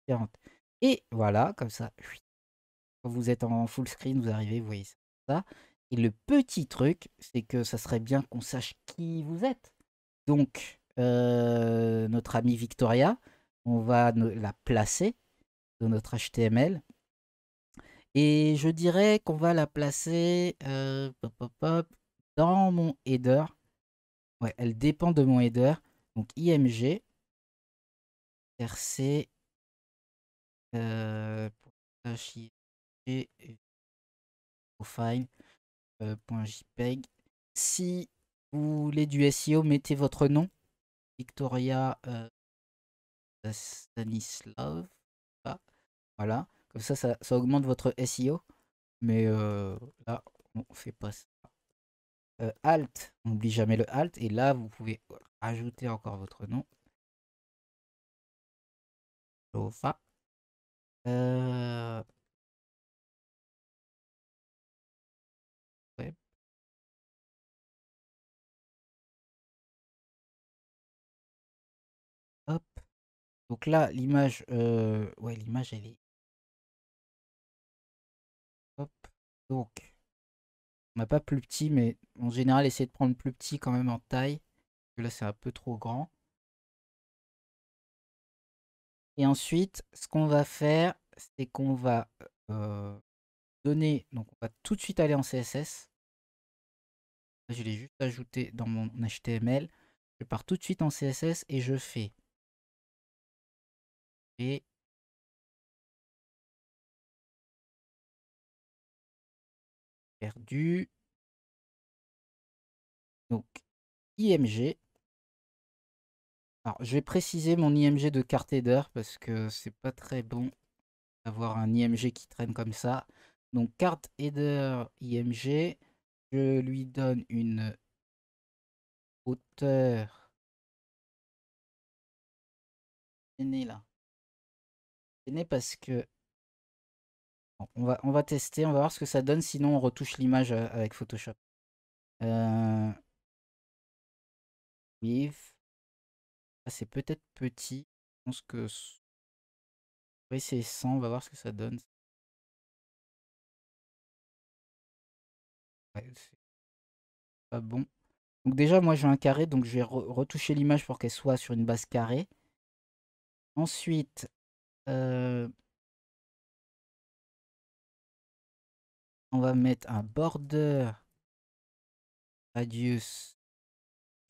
A: différente. Et voilà, comme ça, quand vous êtes en full screen, vous arrivez, vous voyez ça. Et le petit truc, c'est que ça serait bien qu'on sache qui vous êtes. Donc, notre amie Victoria, on va la placer dans notre HTML. Et je dirais qu'on va la placer pop, pop, pop, dans mon header. Ouais, elle dépend de mon header. Donc IMG, RC, .img, profile, .jpeg. Si vous voulez du SEO, mettez votre nom. Victoria Stanislav. Ah, voilà. Comme ça augmente votre SEO. Mais là, On fait pas ça. Alt, on n'oublie jamais le Alt. Et là, vous pouvez ajouter encore votre nom. Lofa. Ouais. Hop. Donc là, l'image, ouais, l'image, elle est. Hop. Donc, on n'a pas plus petit, mais en général, essayez de prendre plus petit quand même en taille. Parce que là, c'est un peu trop grand. Et ensuite, ce qu'on va faire, c'est qu'on va donner. Donc, on va tout de suite aller en CSS. Là, je l'ai juste ajouté dans mon HTML. Je pars tout de suite en CSS et je fais. Et perdu. Donc, IMG. Alors, je vais préciser mon IMG de carte header parce que c'est pas très bon d'avoir un IMG qui traîne comme ça. Donc, carte header IMG. Je lui donne une hauteur. C'est né là. C'est né parce que. Bon, on va tester, on va voir ce que ça donne. Sinon, on retouche l'image avec Photoshop. Euh, With. Ah, c'est peut-être petit. Je pense que. On va essayer 100, on va voir ce que ça donne. Ouais, c'est pas bon. Donc déjà, moi j'ai un carré, donc je vais retoucher l'image pour qu'elle soit sur une base carrée. Ensuite, on va mettre un border radius,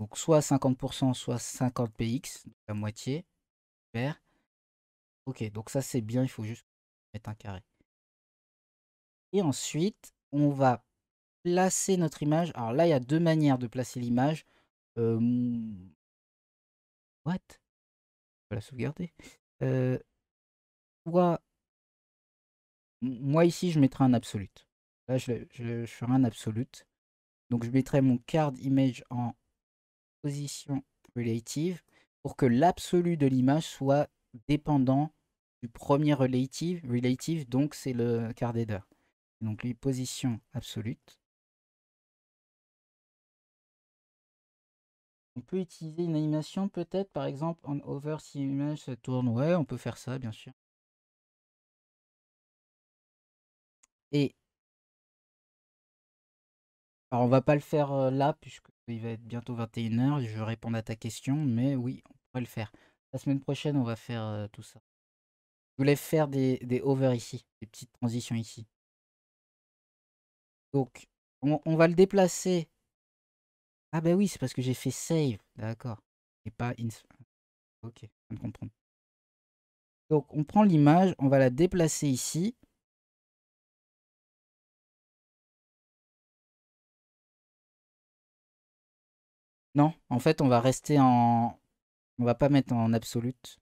A: donc soit 50%, soit 50 px, donc la moitié. Super. Ok, donc ça c'est bien, il faut juste mettre un carré. Et ensuite, on va placer notre image. Alors là, il y a deux manières de placer l'image. Euh, what? Je vais la sauvegarder. Soit moi ici, je mettrai un absolute. Là, je ferai un absolute. Donc, je mettrai mon card image en position relative pour que l'absolu de l'image soit dépendant du premier relative. Relative, donc, c'est le card header. Donc, lui, position absolute. On peut utiliser une animation peut-être, par exemple, en over si l'image se tourne. Ouais, on peut faire ça, bien sûr. Et alors, on va pas le faire là, puisqu'il va être bientôt 21 h. Je vais répondre à ta question, mais oui, on pourrait le faire. La semaine prochaine, on va faire tout ça. Je voulais faire des over ici, des petites transitions ici. Donc, on va le déplacer. Ah bah oui, c'est parce que j'ai fait save, d'accord. Et pas ins. Ok, je viens de comprendre. Donc, on prend l'image, on va la déplacer ici. Non, en fait, on va rester en. On va pas mettre en absolute.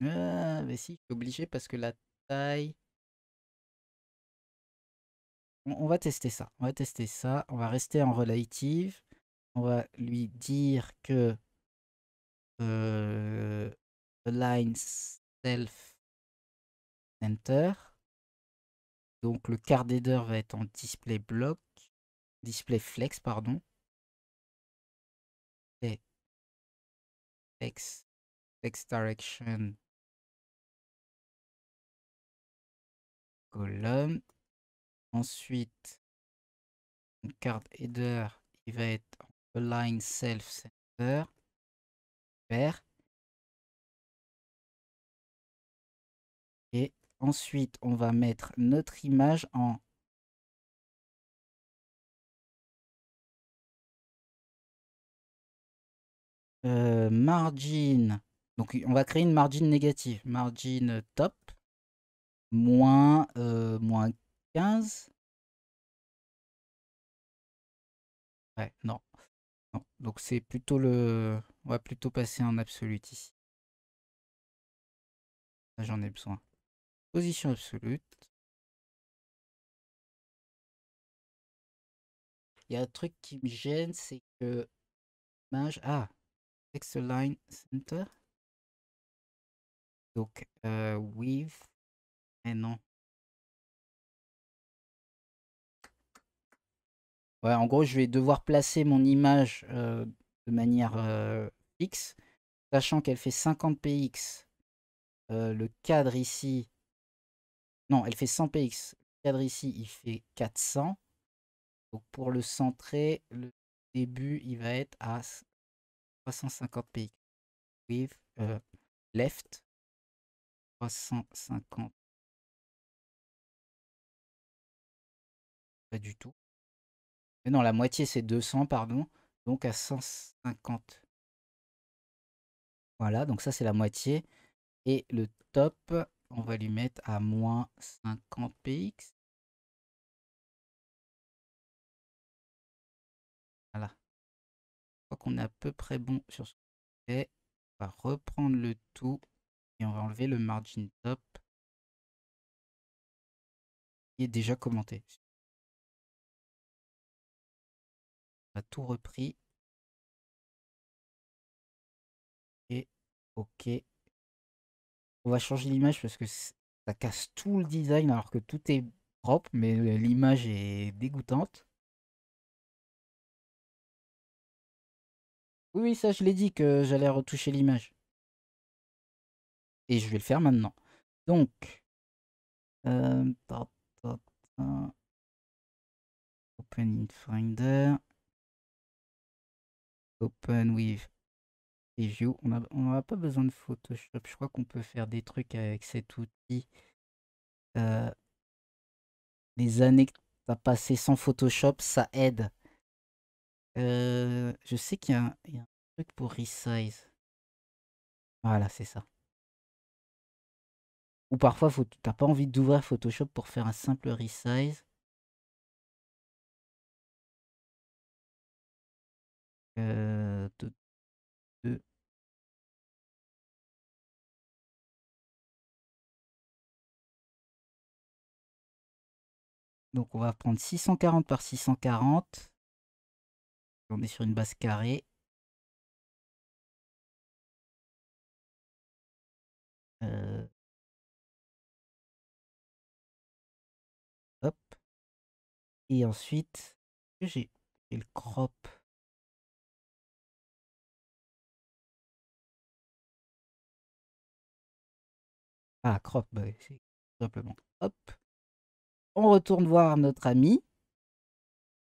A: Ah, mais si, je suis obligé parce que la taille. On va tester ça. On va tester ça. On va rester en relative. On va lui dire que align self center. Donc le card header va être en display block, display flex, pardon. Et flex direction column. Ensuite, mon card header, il va être en align self center. Super. Et ensuite, on va mettre notre image en margin. Donc on va créer une margin négative. Margin top. Moins 15. Ouais, non. Non. Donc c'est plutôt le. On va plutôt passer en absolute ici. Là j'en ai besoin. Position absolue. Il y a un truc qui me gêne, c'est que image. Ah, text line center. Donc, with. Eh non. Ouais, en gros, je vais devoir placer mon image de manière fixe, sachant qu'elle fait 50 px. Le cadre ici. Non, elle fait 100 px. Le cadre ici, il fait 400. Donc, pour le centrer, le début, il va être à 350 px. With left 350. Pas du tout. Mais non, la moitié c'est 200, pardon. Donc à 150. Voilà, donc ça c'est la moitié. Et le top, on va lui mettre à moins 50 px. Voilà. Je crois qu'on est à peu près bon sur ce qu'on fait. On va reprendre le tout et on va enlever le margin top qui est déjà commenté. On a tout repris. Et OK. On va changer l'image parce que ça casse tout le design alors que tout est propre, mais l'image est dégoûtante. Oui, oui, ça je l'ai dit que j'allais retoucher l'image. Et je vais le faire maintenant. Donc, ta, ta, ta, open in Finder, open with preview. On n'a pas besoin de Photoshop. Je crois qu'on peut faire des trucs avec cet outil. Euh, les années que tu as passées sans Photoshop, ça aide. Je sais qu'il y a un truc pour resize. Voilà, c'est ça. Ou parfois, t'as pas envie d'ouvrir Photoshop pour faire un simple resize. Euh, de- de- Donc, on va prendre 640 par 640. On est sur une base carrée. Euh, hop. Et ensuite, j'ai le crop. Ah, crop, bah, c'est tout simplement. Hop. On retourne voir notre ami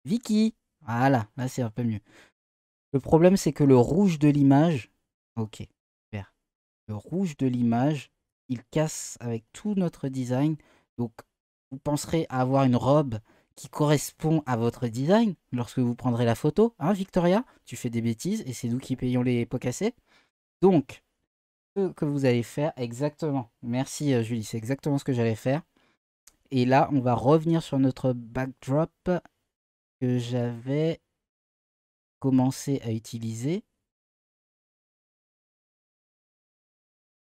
A: Vicky. Voilà, là c'est un peu mieux. Le problème, c'est que le rouge de l'image. Ok, super. Le rouge de l'image, il casse avec tout notre design. Donc, vous penserez à avoir une robe qui correspond à votre design lorsque vous prendrez la photo. Hein, Victoria? Tu fais des bêtises et c'est nous qui payons les pots cassés. Donc, ce que vous allez faire exactement. Merci Julie, c'est exactement ce que j'allais faire. Et là, on va revenir sur notre backdrop que j'avais commencé à utiliser.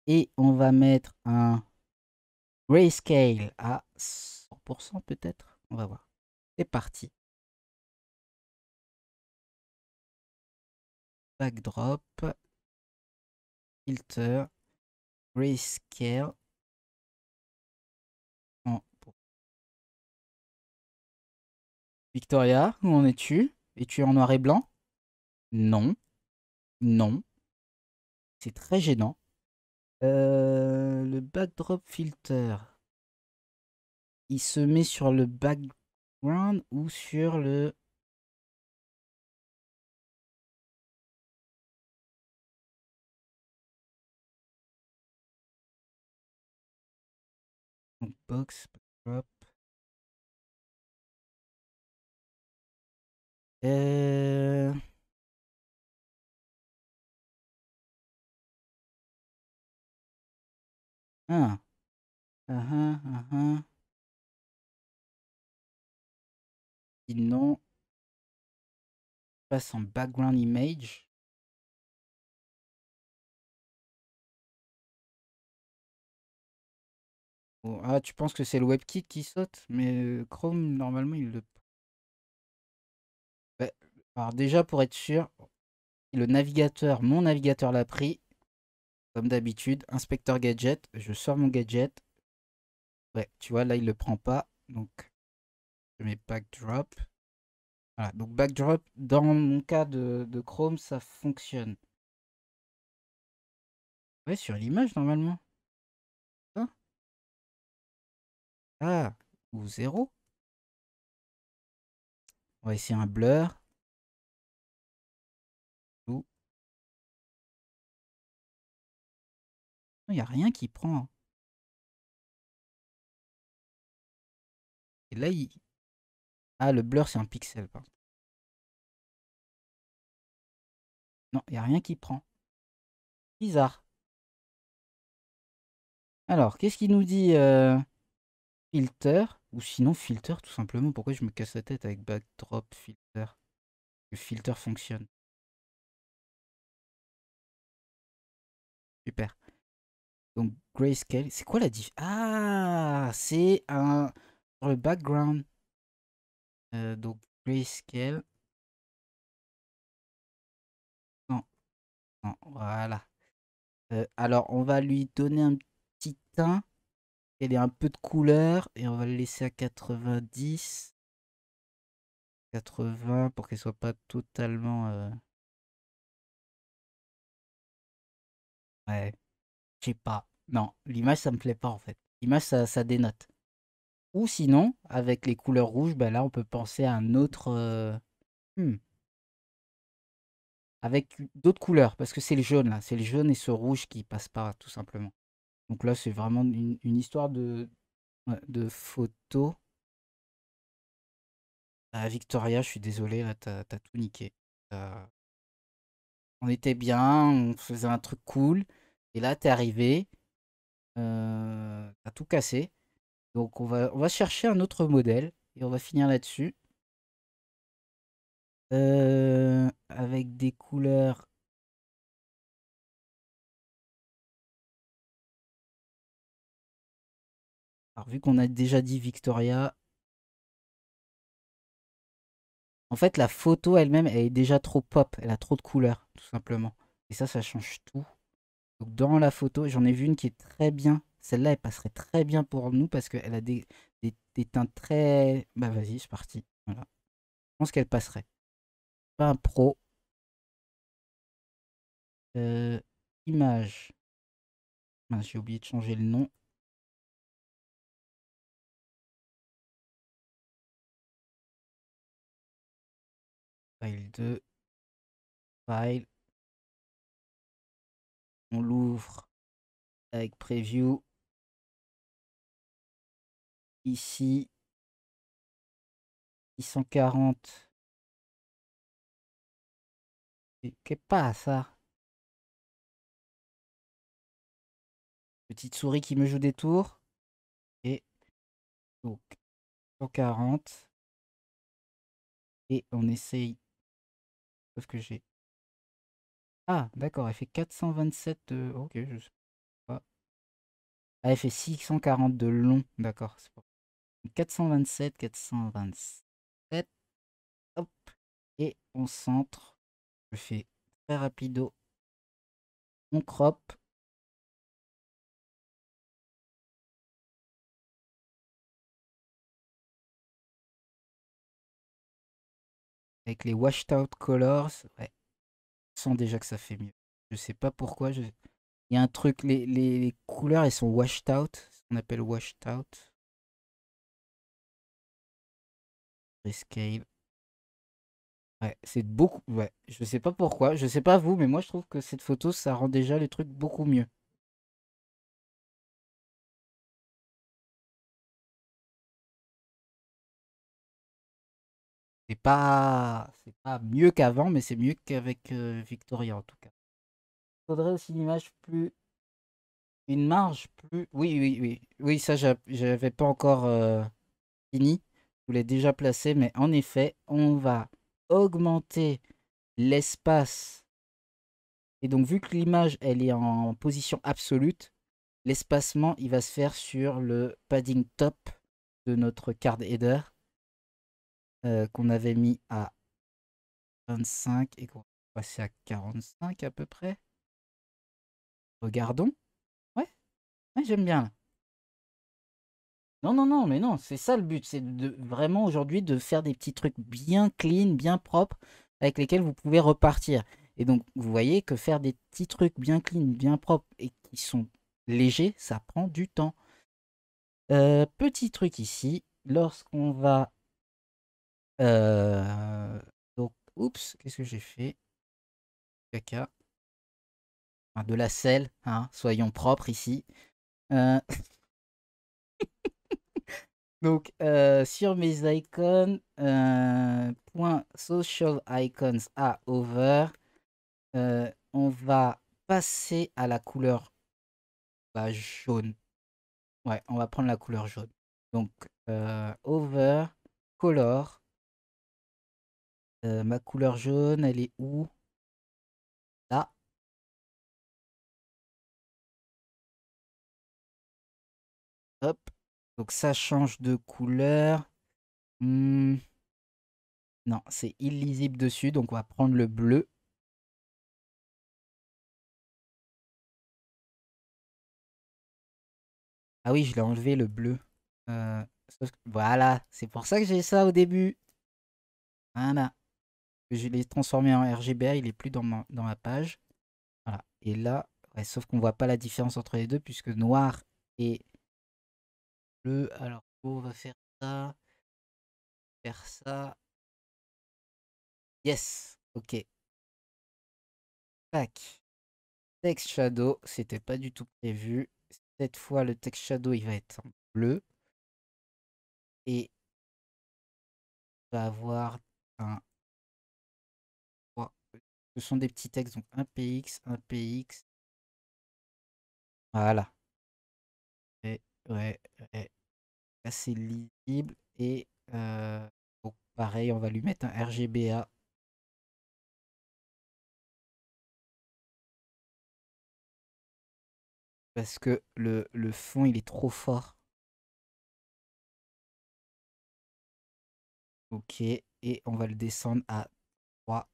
A: Et on va mettre un grayscale à 100% peut-être. On va voir. C'est parti. Backdrop, filter, grayscale. Victoria, où en es-tu? Es-tu en noir et blanc? Non, non. C'est très gênant. Le backdrop filter, il se met sur le background ou sur le box backdrop. Euh... Ah, ah, ah, ah. Sinon, passe en background image. Oh, ah, tu penses que c'est le WebKit qui saute? Mais Chrome, normalement, il le. Alors déjà, pour être sûr, le navigateur, mon navigateur l'a pris, comme d'habitude. Inspecteur gadget, je sors mon gadget. Ouais, tu vois, là, il le prend pas. Donc, je mets backdrop. Voilà, donc backdrop, dans mon cas de Chrome, ça fonctionne. Ouais, sur l'image, normalement. Hein. Ah, ou zéro. On va essayer un blur. Ou... Il n'y a rien qui prend. Et là, il... Ah, le blur, c'est un pixel, pardon. Non, il n'y a rien qui prend. Bizarre. Alors, qu'est-ce qu'il nous dit filter, ou sinon filter, tout simplement. Pourquoi je me casse la tête avec backdrop filter? Le filter fonctionne. Super. Donc, grayscale, c'est quoi la diff? Ah, c'est un... Sur le background. Donc, grayscale. Non, non, voilà. Alors, on va lui donner un petit teint. Elle est un peu de couleur. Et on va le laisser à 90. 80 pour qu'elle soit pas totalement... Ouais, je sais pas. Non, l'image, ça me plaît pas en fait. L'image, ça dénote. Ou sinon, avec les couleurs rouges, bah là, on peut penser à un autre... hmm, avec d'autres couleurs, parce que c'est le jaune là. C'est le jaune et ce rouge qui passe pas, tout simplement. Donc là, c'est vraiment une histoire ouais, de photo. Ah, Victoria, je suis désolé, là, t'as tout niqué. On était bien, on faisait un truc cool. Et là, t'es arrivé, t'as tout cassé. Donc on va chercher un autre modèle et on va finir là-dessus. Avec des couleurs. Alors vu qu'on a déjà dit Victoria, en fait la photo elle-même elle est déjà trop pop, elle a trop de couleurs tout simplement. Et ça change tout. Donc dans la photo, j'en ai vu une qui est très bien. Celle-là elle passerait très bien pour nous parce qu'elle a des teintes très... Bah vas-y, c'est parti. Voilà. Je pense qu'elle passerait. Pas un pro. Euh, Image. Mince, j'ai oublié de changer le nom. File 2. File. On l'ouvre avec preview. Ici, 640. Qu'est pas ça? Petite souris qui me joue des tours. Et donc, 140. Et on essaye. Sauf que j'ai. Ah, d'accord, elle fait 427 de. Ok, je sais pas. Ah, elle fait 640 de long. D'accord, c'est pas. 427, 427. Hop. Et on centre. Je fais très rapido. On crop. Avec les washed out colors. Ouais, on sent déjà que ça fait mieux. Je sais pas pourquoi. Il y a un truc, les couleurs, elles sont washed out. Ce qu'on appelle washed out. Rescale. Ouais, c'est beaucoup. Ouais, je sais pas pourquoi. Je sais pas vous, mais moi je trouve que cette photo, ça rend déjà les trucs beaucoup mieux. C'est pas mieux qu'avant, mais c'est mieux qu'avec Victoria en tout cas. Faudrait aussi une image plus. Une marge plus. Oui, oui, oui. Oui, ça, j'avais pas encore fini. Je voulais déjà placé, mais en effet, on va augmenter l'espace. Et donc, vu que l'image, elle est en position absolue, l'espacement, il va se faire sur le padding top de notre card header qu'on avait mis à 25 et qu'on va passer à 45 à peu près. Regardons. Ouais, ouais, j'aime bien là. Non, non, non, mais non, c'est ça le but. C'est de vraiment aujourd'hui de faire des petits trucs bien clean, bien propres, avec lesquels vous pouvez repartir. Et donc, vous voyez que faire des petits trucs bien clean, bien propres et qui sont légers, ça prend du temps. Petit truc ici, lorsqu'on va... donc, oups, qu'est-ce que j'ai fait? Caca. Enfin, de la selle, hein, soyons propres ici. Euh, Donc, sur mes icônes, point social icons à over, on va passer à la couleur jaune. Ouais, on va prendre la couleur jaune. Donc, over, color. Ma couleur jaune, elle est où? Là. Hop. Donc, ça change de couleur. Hmm, non, c'est illisible dessus. Donc, on va prendre le bleu. Ah oui, je l'ai enlevé le bleu. Voilà, c'est pour ça que j'ai ça au début. Voilà. Je l'ai transformé en RGBA, il est plus dans ma page. Voilà. Et là, ouais, sauf qu'on voit pas la différence entre les deux puisque noir et bleu. Alors, on va faire ça, faire ça. Yes, ok. Tac. Text shadow, c'était pas du tout prévu. Cette fois, le text shadow, il va être en bleu. Et on va avoir un... oh, ce sont des petits textes, donc un PX, un PX. Voilà. Ouais, ouais, ouais. Assez lisible. Et donc pareil, on va lui mettre un RGBA. Parce que le fond, il est trop fort. Ok. Et on va le descendre à 3.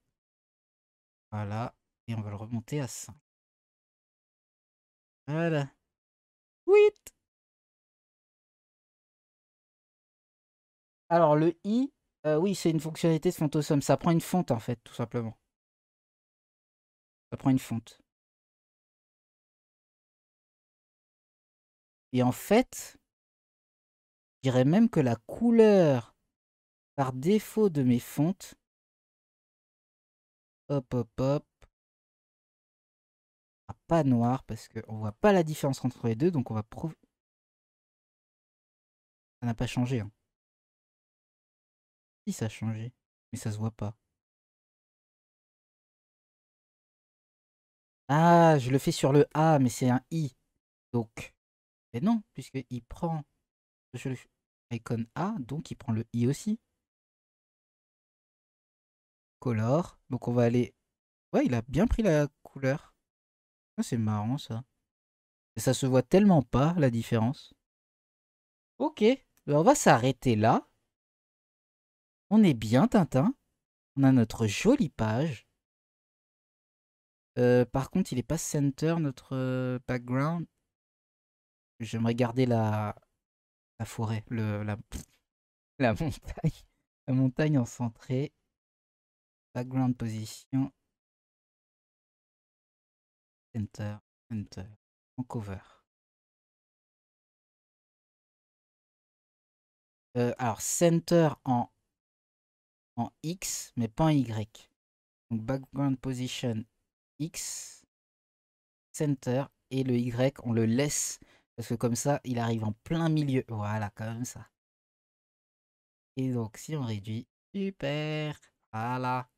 A: Voilà. Et on va le remonter à 5. Voilà. 8. Alors le i, oui, c'est une fonctionnalité de Fontosum. Ça prend une fonte en fait, tout simplement. Ça prend une fonte. Et en fait, je dirais même que la couleur par défaut de mes fontes, hop, hop, hop, pas noir parce qu'on voit pas la différence entre les deux, donc on va prouver. Ça n'a pas changé, hein. Si, ça a changé, mais ça se voit pas. Ah, je le fais sur le A, mais c'est un I. Donc, mais non, puisqu'il prend le icône A, donc il prend le I aussi. Color. Donc on va aller... Ouais, il a bien pris la couleur. Ah, c'est marrant ça. Et ça se voit tellement pas, la différence. Ok, ben, on va s'arrêter là. On est bien, Tintin. On a notre jolie page. Par contre, il est pas center, notre background. J'aimerais garder la forêt, la montagne. La montagne en centré. Background position. Center. Center. En cover. Alors, center en X, mais pas en Y. Donc, background position X. Center. Et le Y, on le laisse. Parce que comme ça, il arrive en plein milieu. Voilà, comme ça. Et donc, si on réduit, super. Voilà.